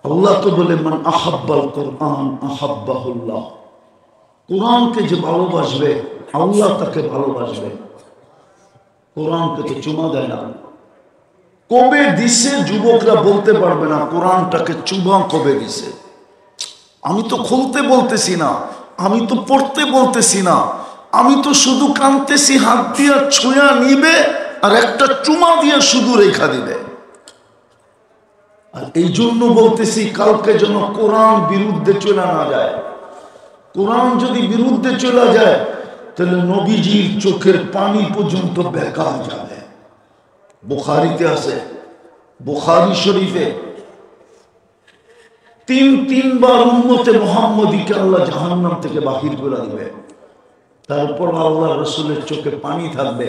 S1: আল্লাহ তো বলে মান আহাব্বাল কোরআন আহাব্বাহুল্লাহ, কোরআনকে যে ভালোবাসবে আল্লাহ তাকে ভালোবাসবে। কোরআনকে তো চুমা দেয় না। কবে দিছে যুবকরা বলতে পারবে না, কোরআনটাকে চুমা কবে দিছে। আমি তো খুলতে বলতেছি না, আমি তো পড়তে বলতেছি না, আমি তো শুধু কানতেছি, হাত দিয়ে ছুঁয়া নিবে আর একটা চুমা দিয়ে শুধু রেখা দিবে। আর এই জন্য বলতেছি কালকে যেন কোরআন বিরুদ্ধে চলে না যায়। কোরআন যদি বিরুদ্ধে চলে যায় তাহলে নবীজির চোখের পানি পর্যন্ত বেকার যাবে। বুখারীতে আছে, বুখারী শরীফে তিনবার উম্মতে মুহাম্মদীকে আল্লাহ জাহান্নাম থেকে বাহির করে দিবে। তারপর আল্লাহ রসুলের চোখে পানি থাকবে,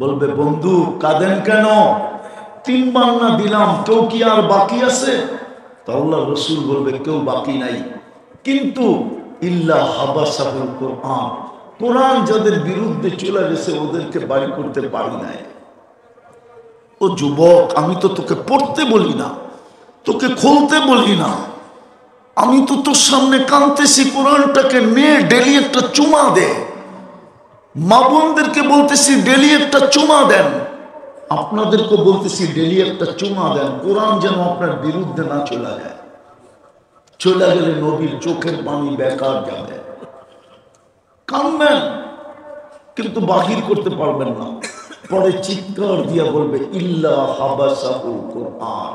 S1: বলবে বন্ধু কাঁদেন কেন? 3 বার না দিলাম, কেউ কি আর বাকি আছে? তো আল্লাহ রসুল বলবে কেউ বাকি নাই, কিন্তু ইল্লা হাবাসাহুল কোরআন, কোরআন যাদের বিরুদ্ধে চলে গেছে ওদেরকে বাড়ি করতে পারি নাই। ও যুবক, আমি তো তোকে পড়তে বলি না, তোকে খুলতে বলি না, আমি তো তোর সামনে কাঁদতেছি, কোরআনটাকে নিয়ে ডেলি একটা চুমা দে। মা বোনদেরকে বলতেছি ডেলি একটা চুমা দেন, আপনাদেরকে বলতেছি ডেলি একটা চুমা দেন, কোরআন যেন আপনার বিরুদ্ধে না চলে যায়। চলে গেলে নবীর চোখের পানি বেকার যাবে। কাঁদবেন কিন্তু বাহির করতে পারবেন না, পরে চিৎকার দিয়া বলবে ইল্লা হাবাসাহুল কোরআন,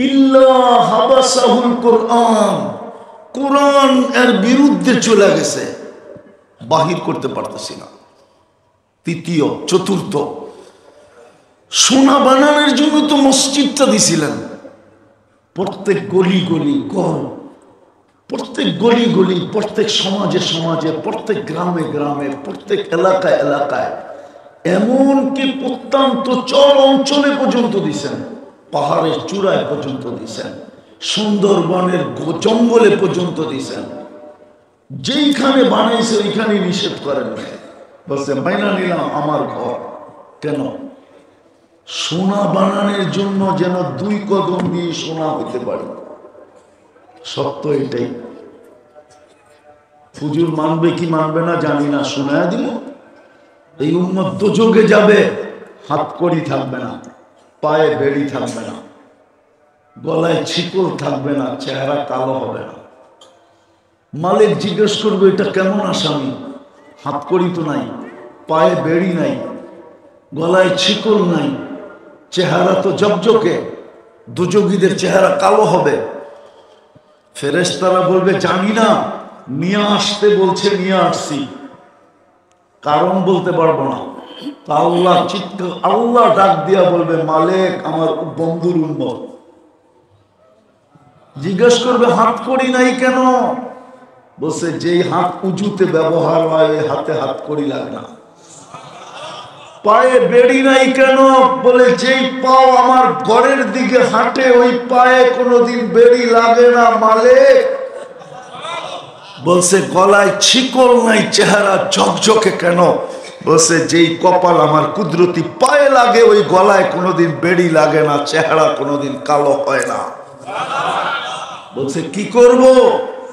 S1: ইল্লা হাবাসাহুল কোরআন, কোরআন এর বিরুদ্ধে চলে গেছে, বাহির করতে পারতেছি না। তৃতীয়, চতুর্থ, সোনা বানানোর জন্য তো মসজিদটা দিছিলেন। প্রত্যেক গলি গলি ঘর, প্রত্যেক গলি গলি, প্রত্যেক সমাজে সমাজে, প্রত্যেক গ্রামে গ্রামে, প্রত্যেক এলাকায় এলাকায়, এমনকি প্রত্যন্ত চর অঞ্চলে পর্যন্ত দিছেন, পাহাড়ের চূড়ায় পর্যন্ত দিছেন। সুন্দরবনের জঙ্গলে পর্যন্ত দিয়েছেন, যেইখানে বানাইছে ওইখানে নিষেধ করেন না। বলছে মাইনা নিলাম আমার ঘর। কেন? সোনা বানানোর জন্য যেন 2 কদম দিয়ে সোনা হইতে পারে। সত্য এটাই। হুজুর মানবে কি মানবে না জানি না, শোনায়া দিল। এই উম্মত দোজখে যাবে, হাত কড়ি থাকবে না, পায়ে বেড়ি থাকবে না, গলায় ছিকল থাকবে না, চেহারা কালো হবে না। মালিক জিজ্ঞেস করবে এটা কেমন আসামি? হাত কড়ি তো নাই, পায়ে বেড়ি নাই, গলায় ছিকল নাই, চেহারা তো জকজকে, দুযোগীদের চেহারা কালো হবে। ফেরেশতারা বলবে জানি না, নিয়ে আসতে বলছে, নিয়ে আসছি, কারণ বলতে পারবো না। আল্লাহ ডাক দিয়া বলবে মালিক আমার বন্ধুর উম্মত। জিজ্ঞেস করবে হাত করি নাই কেন? বলছে যেই হাত উজুতে ব্যবহার হয় ওই হাতে হাত করি লাগে না। পায়ে বেড়ি নাই কেন? বলে যেই পাও আমার ঘরের দিকে হাঁটে ওই পায়ে কোনোদিন বেড়ি লাগে না মালিক। বলছে গলায় ছিকল নাই, চেহারা ঝকঝকে কেন? বলছে যেই কপাল আমার কুদরতি পায়ে লাগে ওই গলায় কোনোদিন বেড়ি লাগে না, চেহারা কোনোদিন কালো হয় না। বলছে কি করব?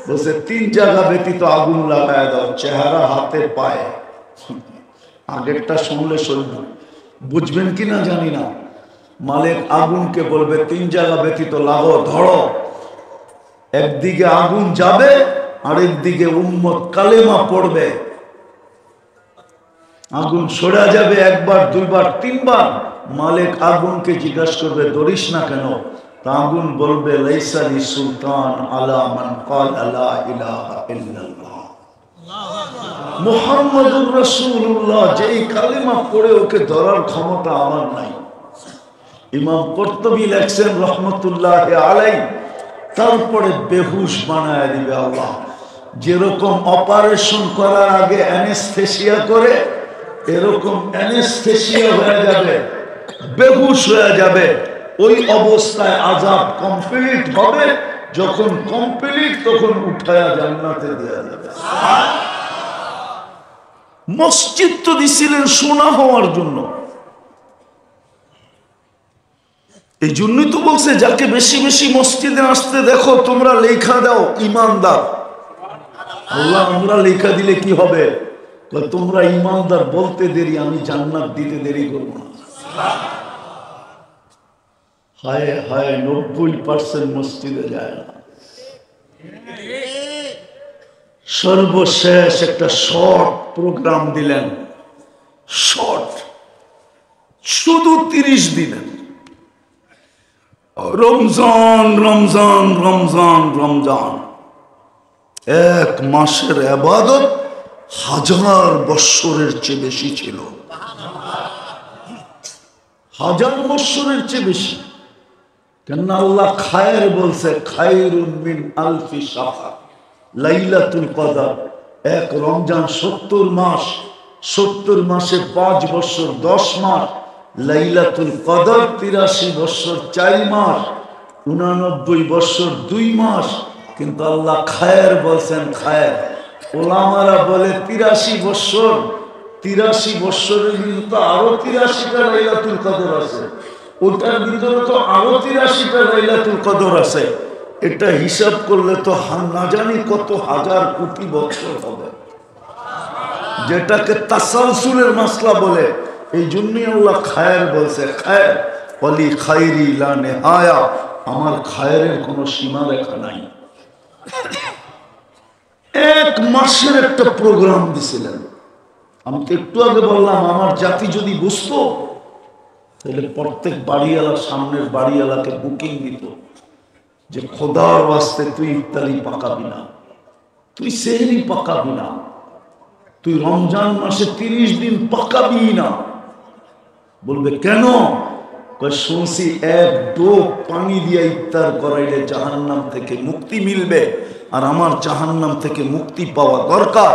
S1: বলছে 3 জায়গা ব্যতীত আগুন লাগায় দাও, চেহারা, হাতে, পায়ে। আগেরটা শুনলে বুঝবেন কিনা জানি না। মালিক আগুনকে বলবে 3 জায়গা ব্যতীত লাগাও, ধরো। একদিকে আগুন যাবে, আরেক দিকে উম্মত কালেমা পড়বে। আগুন সরে যাবে 1 বার 2 বার 3 বার। মালিক আগুনকে জিজ্ঞাসা করবে ধরিস না কেন? তা আগুন বলবে লাইসা লি সুলতান আলা মান ক্বালা লা ইলাহা ইল্লাল্লাহ মুহাম্মাদুর রাসূলুল্লাহ। যেই কালেমা পড়ে ওকে ধরার ক্ষমতা আমার নাই। ইমাম কুরতুবী লেখছেন রহমতুল্লাহি আলাইহি, তারপরে বেহুশ বানায় দিবে আল্লাহ। যেরকম অপারেশন করার আগে অ্যানেস্থেসিয়া করে, এরকম অ্যানেস্থেসিয়া হয়ে যাবে, বেহুশ হয়ে যাবে। ওই অবস্থায় আযাব কমপ্লিট হবে। যখন কমপ্লিট তখন উঠায়া জান্নাতে দেয়া যাবে। মসজিদ তো দিছিলেন সোনা হওয়ার জন্য। এই জন্যই তো বলছে যাকে বেশি বেশি মসজিদে আসতে দেখো তোমরা লেখা দাও ইমানদার। আল্লাহ আমরা লেখা দিলে কি হবে? তোমরা ইমানদার বলতে দেরি, আমি জান্নাত দিতে দেরি করব না। হায় হায় 90% মসজিদে যায় না। সর্বশেষ একটা শর্ট প্রোগ্রাম দিলেন, শর্ট, শুধু 30 দিনের। রমজান রমজান রমজান রমজান, 1 মাসের ইবাদত 1000 বৎসরের চেয়ে বেশি ছিল। 1000 বৎসরের চেয়ে বেশি। কেন আল্লাহ খায়ের বলছে, খায়রুম মিন আলফি শাহর। লাইলাতুল কদর 1 রমজান 70 মাস, 70 মাসে 5 বছর 10 মাস। লাইলাতুল কদর 83 বছর 4 মাস, 89 বছর 2 মাস। কিন্তু আল্লাহ খায়ের বলছেন খায়ের। ওলামারা বলে 83 বছর, 83 বছরের ভিতরে আরো 83টা লাইলাতুল কদর আছে, ওটার ভিতরে তো আরো 83টা লাইলাতুল কদর আছে। এটা হিসাব করলে তো না জানি কত হাজার কোটি বছর হবে, যেটাকে তাসালসুলের মাসলা বলে। এই জন্যই আল্লাহ খায়ের বলছে, খায়ের ওয়ালি খায়রি লা নিহায়া, আমার খায়েরের কোনো সীমা রেখা নাই। 1 মাসের একটা প্রোগ্রাম দিছিলেন। আমি তো একটু আগে বললাম আমার জাতি যদি বুঝতো তাহলে প্রত্যেক বাড়িওয়ালা, সামনের বাড়িওয়ালাকে বুকিং দিত যে খোদার ওয়াস্তে তুই ইফতারি পাকাবি না, তুই সেহরি পাকাবি না, তুই রমজান মাসে 30 দিন পাকাবি না। বলবে কেন? শুনছি 1 ডোব পানি দিয়ে ইফতার করাইলে জাহান্নাম থেকে মুক্তি মিলবে, আর আমার জাহান্নাম থেকে মুক্তি পাওয়া দরকার।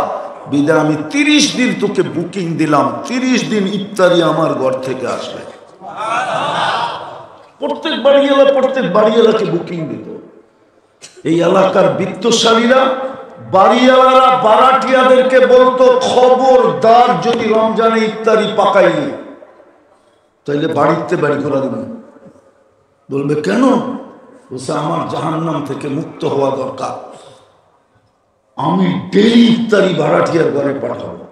S1: বিদায় আমি 30 দিন তোকে বুকিং দিলাম, 30 দিন ইফতারি আমার ঘর থেকে আসবে। প্রত্যেক বাড়িওয়ালাকে বুকিং দিত। এই এলাকার বিত্তশালীরা বাড়িওয়ালারা বারাটিয়াদেরকে বলতো, খবরদার যদি রমজানে ইফতারি পাকাইনি তাইলে বাড়িতে বাড়ি করে দেবেন। বলবে কেন? বলছে আমার জাহান্নাম থেকে মুক্ত হওয়া দরকার, আমি ডেইলি ইফতারি ভাড়াটিয়ার ঘরে পাঠাবো।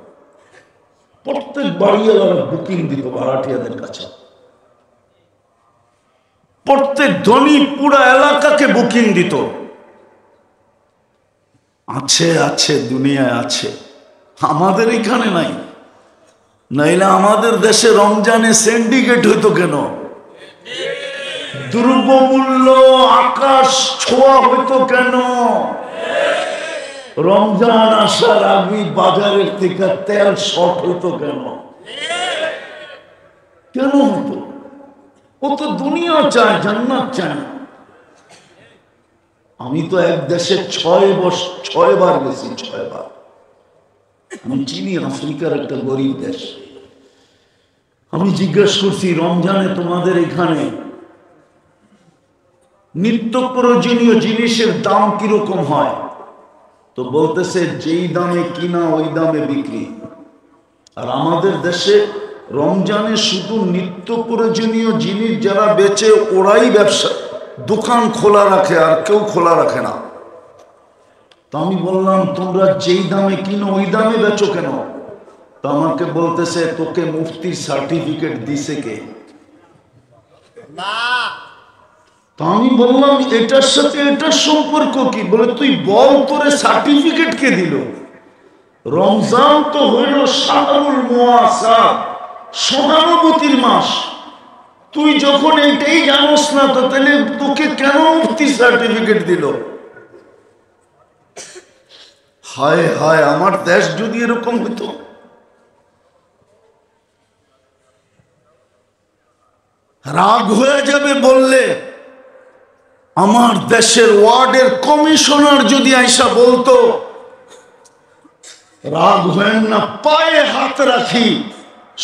S1: প্রত্যেক বাড়িওয়ালারা বুকিং দিত ভাড়াটিয়াদের কাছে, প্রত্যেক ধনী পুরা এলাকাকে বুকিং দিত। আছে আছে, দুনিয়ায় আছে, আমাদের এখানে নাই। নাইলে আমাদের দেশে রমজানে সিন্ডিকেট হইতো কেন? দ্রব্যমূল্য আকাশ ছোঁয়া হইতো কেন? রমজান আসার আগে বাজারের থেকে তেল শর্ট হইতো কেন? কেন হতো? ও তো দুনিয়া চায়, জান্নাত চায় না। আমি তো এক দেশে 6 বার গেছি, 6 বার। আমি চিনি আফ্রিকার একটা গরিব দেশ। আমি জিজ্ঞেস করছি, রমজানে তোমাদের এখানে নিত্য প্রয়োজনীয় জিনিসের দাম কিরকম হয়? তো বলতেছে যেই দামে কিনা ওই দামে বিক্রি। আর আমাদের দেশে রমজানে শুধু নিত্য প্রয়োজনীয় জিনিস যারা বেচে ওরাই ব্যবসা দোকান খোলা রাখে, আর কেউ খোলা রাখে না। তো আমি বললাম, তোমরা যেই দামে কিনো ওই দামে বেচো কেন? তো আমাকে বলতেছে, তোকে মুফতির সার্টিফিকেট দিছে কে? তো আমি বললাম, এটার সাথে এটার সম্পর্ক কি? বলে তুই বল, তোরে সার্টিফিকেট কে দিল? রমজান তো হইল শাহরুল মুআসার, সহানুভূতির মাস। তুই যখন এটাই জানোস না, তো তাহলে তোকে কেন মুফতি সার্টিফিকেট দিল? হায় হায়, আমার দেশ যদি এরকম হতো। রাগ হয়ে যাবে বললে। আমার দেশের ওয়ার্ডের কমিশনার যদি আইসা বলতো, রাগ হয় না, পায়ে হাত রাখি,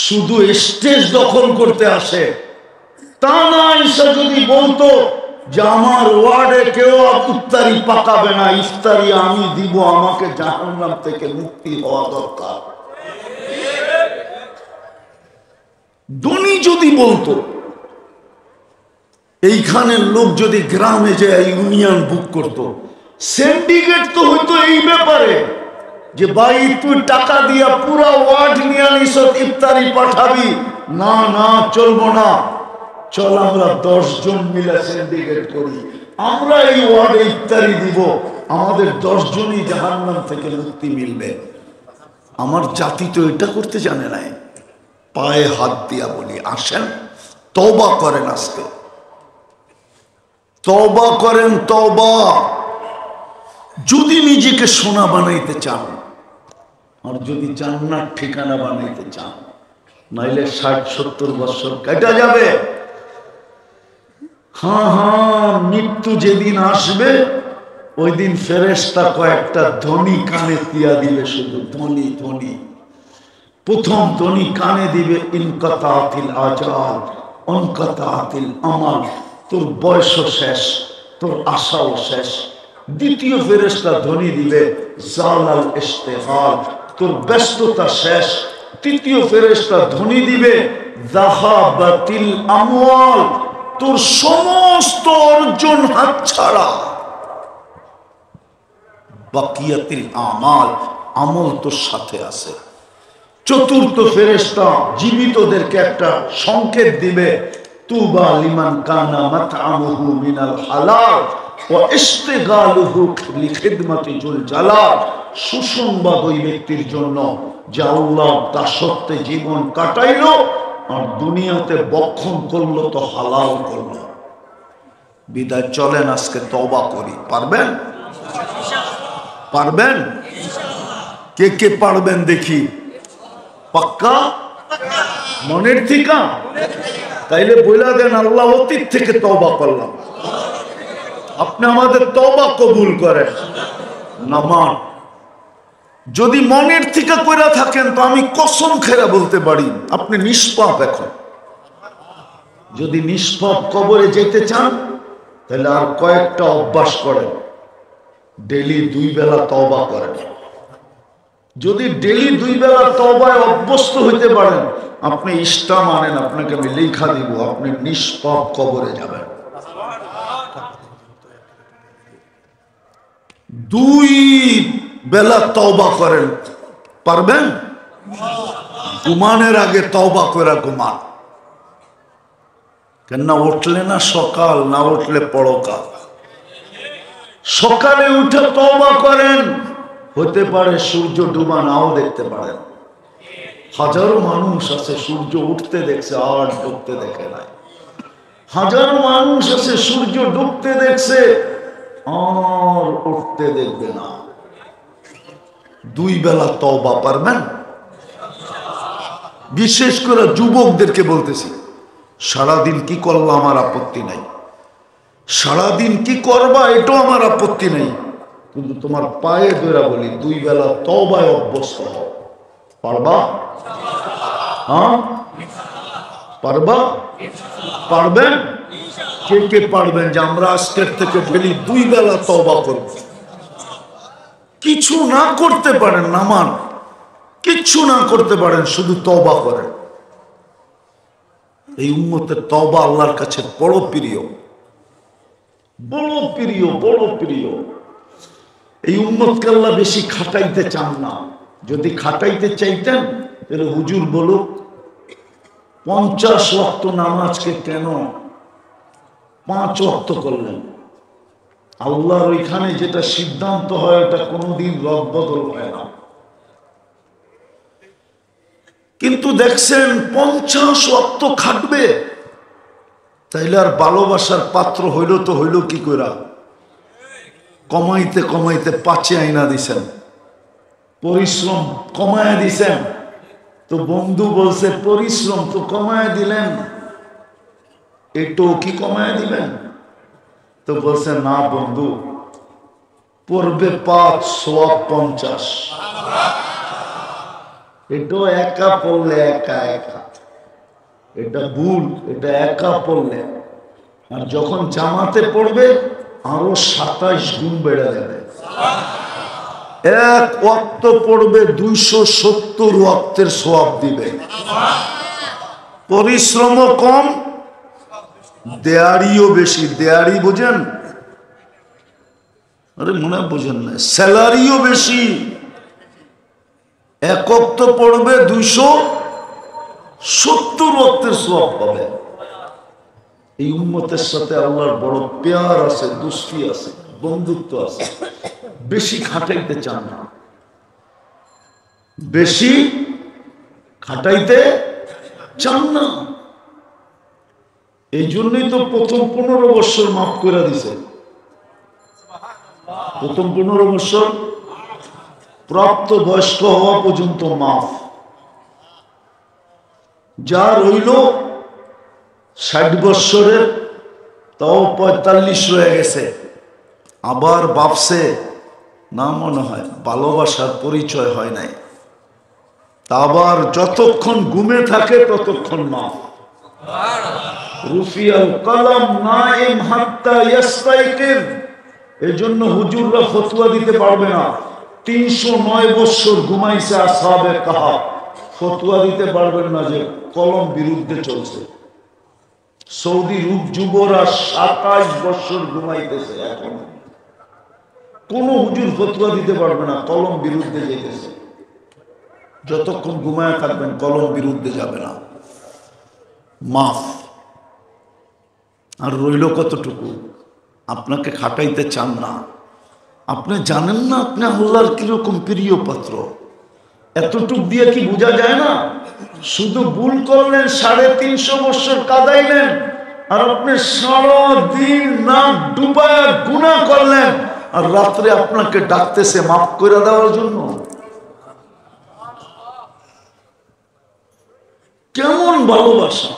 S1: শুধু স্টেজ দখল করতে আসে, তা না আইসা যদি বলতো যে আমার ওয়ার্ডে কেউ ইফতারি পাকাবে না, ইফতারি আমি দিব, আমাকে জাহান্নাম থেকে মুক্তি হওয়া দরকার। ধনী যদি বলতো, এইখানের লোক যদি গ্রামে যায় ইউনিয়ন বুক করত, সিন্ডিকেট তো হইতো এই ব্যাপারে যে ভাই তুই টাকা দিয়া পুরা ওয়ার্ড নিয়ে আনিস, ইফতারি পাঠাবি না, না চলবো না, চল আমরা 10 জন মিলে সিন্ডিকেট করি, আমরা এই ওয়ার্ডে ইফতারি দিব, আমাদের 10 জনই জাহান্নাম থেকে মুক্তি মিলবে। আমার জাতি তো এটা করতে জানে নাই। পায়ে হাত দিয়া বলি, আসেন তওবা করেন, আজকে তওবা করেন, তওবা। যদি নিজেকে সোনা বানাইতে চান, আর যদি জান্নাত ঠিকানা বানাইতে চান, নাইলে 60-70 বছর কেটে যাবে। হ্যাঁ হ্যাঁ, মৃত্যু যেদিন আসবে ওই দিন ফেরেশতা কয়েকটা ধ্বনি কানে দিয়া দিবে, শুধু ধ্বনি ধ্বনি। প্রথম ধ্বনি কানে দিবে, ইনকাতাতিল আজাল অনকাতাতিল আমাল, তোর বয়সও শেষ, তোর আশাও শেষ। দ্বিতীয় ফেরেশতা ধ্বনি দিবে, জালাল ইশতিগাল, তোর ব্যস্ততা শেষ। তৃতীয় ফেরেশতা ধ্বনি দিবে, যাহাবাতিল আমওয়াল, তোর সমস্ত অর্জন হাতছাড়া। বাকিয়াতিল আমাল, আমল তোর সাথে আছে। চতুর্থ ফেরেশতা জীবিতদেরকে একটা সংকেত দিবে, তুবা লিমান কানা মাতআমুহু মিনাল হালাল ওয়া ইশতিগালুহু লিখিদমাতি যুল জালাল। সুসংবাদ ওই ব্যক্তির জন্য যে আল্লাহর দাসত্বে জীবন কাটাইলো আর দুনিয়াতে বক্ষণ করলো তো হালাল করলো। বিদায় চলেন আজকে তওবা করি। পারবেন? পারবেন? কে কে পারবেন দেখি? পাক্কা? মনের থেকে? তাইলে বইলা দেন, আল্লাহ অতীত থেকে তওবা করলাম, আপনি আমাদের তওবা কবুল করেন। নামান যদি মনের থেকে কইরা থাকেন তো আমি কসম খেরা বলতে পারি আপনি নিষ্পাপ। এখন যদি নিষ্পাপ কবরে যেতে চান তাহলে আর কয়েকটা অভ্যাস করেন। ডেলি 2 বেলা তওবা করেন। যদি ডেলি 2 বেলা তওবায় অভ্যস্ত হইতে পারেন, আপনি ইসলাম মানেন, আপনাকে আমি লেখা দিব, আপনি নিষ্পাপ কবরে যাবেন। 2 বেলা তওবা করেন, পারবেন? ঘুমানোর আগে তওবা করে ঘুমান। কেন উঠলে না সকাল, না উঠলে পরকাল। সকালে উঠে তওবা করেন, হতে পারে সূর্য ডুবা নাও দেখতে পারেন। হাজারো মানুষ আছে সূর্য উঠতে দেখছে আর ডুবতে দেখে নাই। হাজারো মানুষ আছে সূর্য ডুবতে দেখছে আর উঠতে দেখবে না। 2 বেলা তওবা পারবেন? বিশেষ করে যুবকদেরকে বলতেছি, সারাদিন কি করলা আমার আপত্তি নাই, সারাদিন কি করবা এটাও আমার আপত্তি নাই, কিন্তু তোমার পায়ে ধরে বলি 2 বেলা তওবায় অভ্যস্ত হও। পারবা? হ্যাঁ পারবা? পারবেন? কে কে পারবেন যে আমরা আজকের থেকে ডেলি 2 বেলা তওবা করব? কিছু না করতে পারেন, নামান কিচ্ছু না করতে পারেন, শুধু তওবা করেন। এই উম্মতের তওবা আল্লাহর কাছে বড় প্রিয়, বড় প্রিয়, বড় প্রিয়। এই উম্মতকে আল্লাহ বেশি খাটাইতে চান না। যদি খাটাইতে চাইতেন তাহলে হুজুর বলুক 50 ওয়াক্ত নামাজকে কেন 5 ওয়াক্ত করলেন? আল্লাহর ওইখানে যেটা সিদ্ধান্ত হয় ওটা কোনোদিন রদবদল হয় না। কিন্তু দেখছেন 50 ওয়াক্ত খাটবে, তাইলে আর ভালোবাসার পাত্র হইল তো হইল কি কইরা? কমাইতে কমাইতে 5 আইনা দিছেন, পরিশ্রম কমায় দিছেন। তো বন্ধু বলছে পরিশ্রম তো কমায় দিলেন, একটু কি কমায় দিবেন? তো বলছে না বন্ধু, পড়বে 5 সওয়াব 50। এটা একা পড়লে একা একা, এটা ভুল। এটা একা পড়লে, আর যখন জামাতে পড়বে আরো 27 গুণ বেড়ে যাবে। 1 ওয়াক্ত পড়বে 270 ওয়াক্তের সওয়াব দিবে। পরিশ্রমও কম, দেয়ারিও বেশি। দেয়ারি বোঝেন? আরে মনে বোঝেন না, স্যালারিও বেশি। 1 ওয়াক্ত পড়বে 270 ওয়াক্তের সওয়াব পাবে। এই উম্মতের সাথে আল্লাহর বড় প্যার আছে, দোস্তি আছে, বন্ধুত্ব আছে। বেশি খাটাইতে চান না, বেশি খাটাইতে চান না। এই জন্যই তো প্রথম 15 বছর মাফ করে দিছে। প্রথম 15 বছর প্রাপ্ত বয়স্ক হওয়া পর্যন্ত মাফ। যা রইল 60 বছরের, তাও 45 রয়ে গেছে। আবার ভাবছে না, মনে হয় ভালোবাসার পরিচয় হয় নাই। তা আবার যতক্ষণ ঘুমে থাকে ততক্ষণ মাফ। রুফিয়াল কলম নাইম হাত্তা ইয়াস্তাইকির। এজন্য হুজুররা ফতোয়া দিতে পারবে না। 309 বছর ঘুমাইছে আসহাবে কাহাফ, ফতোয়া দিতে পারবেন না যে কলম বিরুদ্ধে চলছে। সৌদি রূপ যুবরা 27 বছর ঘুমাইতেছে, এখন কোন হুজুর ফতোয়া দিতে পারবে না কলম বিরুদ্ধে যেতেছে। যতক্ষণ ঘুমায় থাকবেন কলম বিরুদ্ধে যাবে না, মাফ। আর রইল কতটুকু? আপনাকে খাটাইতে চান না। আপনি জানেন না আপনি আল্লাহর কিরকম প্রিয় পাত্র। এতটুক দিয়ে কি বোঝা যায় না? শুধু ভুল করলেন, 350 বছর কাঁদাইলেন, আর আপনি সারাদিন নাক ডুবায় গুনাহ করলেন, আর রাত্রে আপনাকে ডাকতেছে মাফ করে দেওয়ার জন্য। কেমন ভালোবাসা!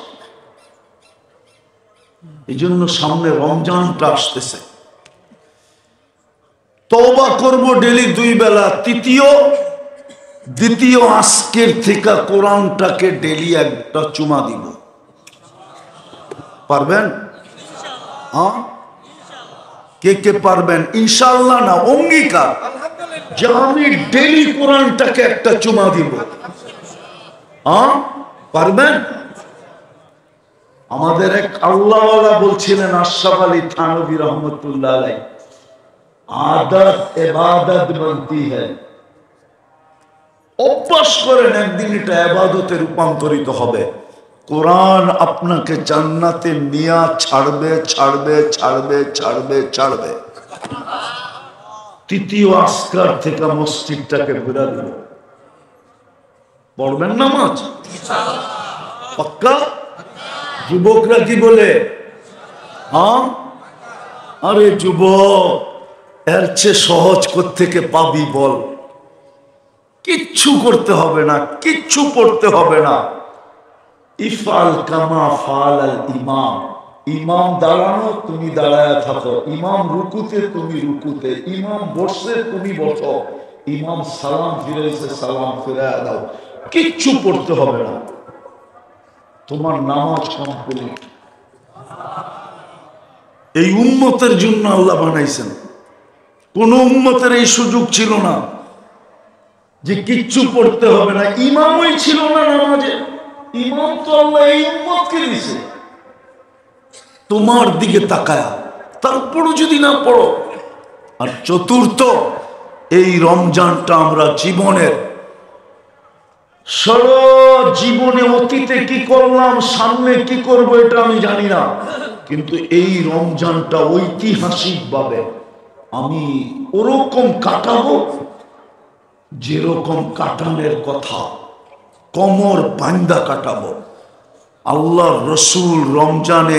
S1: এই জন্য সামনে রমজানটা আসতেছে, তওবা করব ডেলি 2 বেলা। দ্বিতীয় আজকের থেকে কোরআনটাকে ডেলি একটা চুমা দিব। পারবেন? হ্যাঁ, কে কে পারবেন? ইনশাআল্লাহ না, অঙ্গীকার যে আমি ডেইলি কোরআনটাকে একটা চুমা দিব। পারবেন? আমাদের এক আল্লাহওয়ালা বলছিলেন, আশরাফ আলী থানভী রহমতুল্লাহ আলাইহি, আদত ইবাদত বনতি হ্যায়। অভ্যাস করেন, একদিন এটা ইবাদতে রূপান্তরিত হবে। কোরআন আপনাকে জান্নাতে নিয়ে ছাড়বে ছাড়বে ছাড়বে ছাড়বে ছাড়বে। তৃতীয় আসকার থেকে মসজিদটাকে ঘুরা দিল। পড়বেন নামাজ পাক্কা? যুবকরা কি বলে? আরে যুবক, এর চেয়ে সহজ কোত্থেকে পাবি বল? কিচ্ছু করতে হবে না, কিচ্ছু পড়তে হবে না। ইফআল কামা ফাআল ইমাম। ইমাম দাঁড়ানো, তুমি দাঁড়ায় থাকো। ইমাম রুকুতে, তুমি রুকুতে। ইমাম বসে, তুমি বসো। ইমাম সালাম ফিরাইছে, সালাম ফিরায় দাও। কিচ্ছু পড়তে হবে না, তোমার নামাজ কমপ্লিট। এই উম্মতের জন্য আল্লাহ বানাইছেন। কোন উম্মতের এই সুযোগ ছিল না যে কিচ্ছু পড়তে হবে না। ইমামই ছিল না নামাজে। ইমাম তো আল্লাহ এই উম্মতকে দিয়েছে তোমার দিকে তাকায়া, তারপরও যদি না পড়ো। আর চতুর্থ, এই রমজানটা আমরা জীবনের সারা জীবনে অতীতে কি করলাম, সামনে কি করব এটা আমি জানি না, কিন্তু এই রমজানটা ঐতিহাসিক ভাবে আমি ওরকম কাটাবো যেরকম কাটানোর কথা, কমর বান্দা কাটাবো। আল্লাহ রসুল রমজানে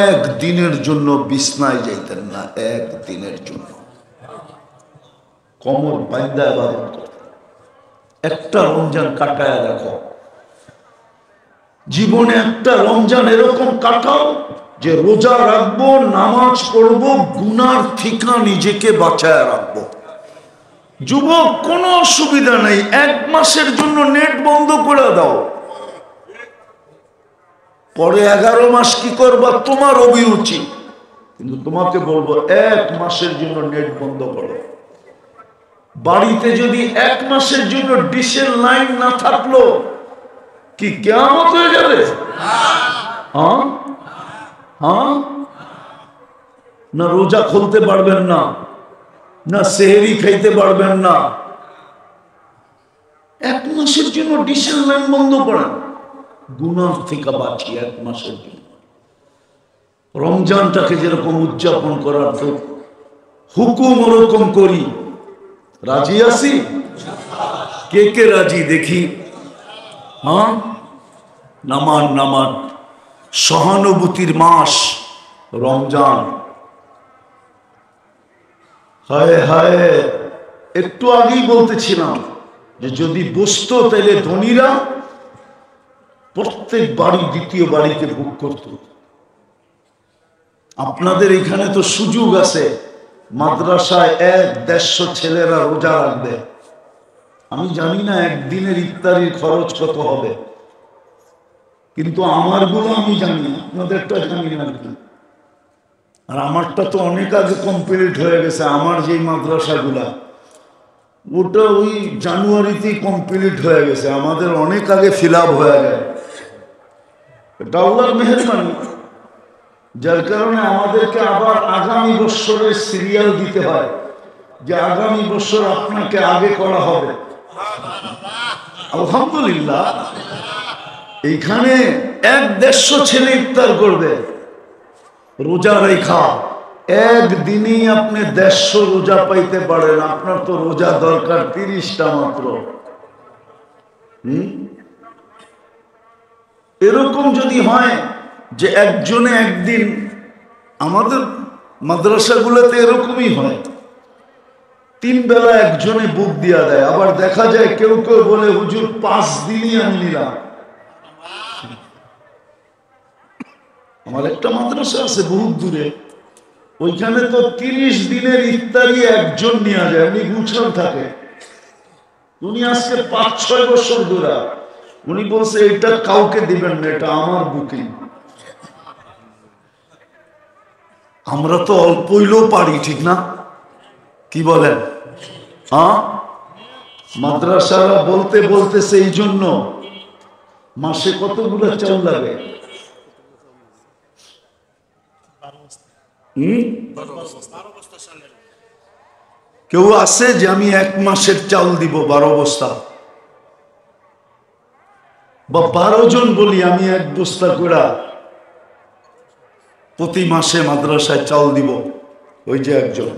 S1: একদিনের জন্য বিছনায় যাইতেন না, একদিনের জন্য কমর বান্দা ইবাদত করতেন। একটা রমজান কাটায় দেখো, জীবনে একটা রমজান এরকম কাটাও যে রোজা রাখবো, নামাজ পড়বো, গুনার থেকে নিজেকে বাঁচায় রাখবো। যুবক, কোনো অসুবিধা নেই, 1 মাসের জন্য নেট বন্ধ করে দাও। পরে 11 মাস কি করবা তোমার অভিরুচি, কিন্তু তোমাকে বলবো 1 মাসের জন্য নেট বন্ধ করো। বাড়িতে যদি 1 মাসের জন্য ডিশের লাইন না থাকলো কি কিয়ামত হয়ে যাবে? না রোজা খুলতে পারবেন না, না সেহরি খাইতে পারবেন না। 1 মাসের জন্য ডিশের লাইন বন্ধ করেন, গুনাহ থেকে বাঁচি 1 মাসের জন্য। রমজানটাকে যেরকম উদযাপন করার তো হুকুম ওরকম করি। রাজি আছি? কে কে রাজি দেখি? নামান নামান। সহানুভূতির মাস রমজান। হায় হায়, একটু আগেই বলতেছিলাম যে যদি বসতো তাহলে ধনীরা প্রত্যেক বাড়ি দ্বিতীয় বাড়িতে বুক করত। আপনাদের এখানে তো সুযোগ আছে, মাদ্রাসায় 100-150 ছেলেরা রোজা রাখবে। আমি জানি না একদিনের ইফতারির খরচ কত হবে, কিন্তু আমারগুলো আমি জানি, আপনাদেরটা জানি না। আর আমারটা তো অনেক আগে কমপ্লিট হয়ে গেছে। আমার যে মাদ্রাসাগুলা, ওটা ওই জানুয়ারিতেই কমপ্লিট হয়ে গেছে, আমাদের অনেক আগে ফিল আপ হয়ে যায়। এটা আল্লাহর মেহেরবানি, যার কারণে আমাদেরকে আবার আগামী বছরের সিরিয়াল দিতে হয় যে আগামী বছর আপনাকে আগে করা হবে। আলহামদুলিল্লাহ, এইখানে 150 ছেলে ইফতার করবে রোজা রেখা। একদিনই আপনি 150 রোজা পাইতে পারেন। আপনার তো রোজা দরকার 30টা মাত্র। এরকম যদি হয় যে একজনে একদিন, আমাদের মাদ্রাসাগুলোতে এরকমই হয়, 3 বেলা একজনে বুক দিয়া দেয়। আবার দেখা যায় কেউ কেউ বলে হুজুর 5 দিনই আমি নিলাম। আমার একটা মাদ্রাসা আছে বহুত দূরে, ওইখানে তো 30 দিনের ইফতারি একজন নিয়ে যায়, উনি গুছান থাকে। উনি আজকে 5-6 বছর ধরে উনি বলছে এটা কাউকে দিবেন না, এটা আমার বুকিং। আমরা তো অল্প হইলেও পারি, ঠিক না? কি বলেন? হ্যাঁ, মাদ্রাসারা বলতে বলতেছে এই জন্য মাসে কতগুলো চাউল লাগে? কেউ আছে যে আমি 1 মাসের চাউল দিব 12 বস্তা, বা 12 জন বলি আমি 1 বস্তা করে প্রতি মাসে মাদ্রাসায় চাউল দিব? ওই যে একজন।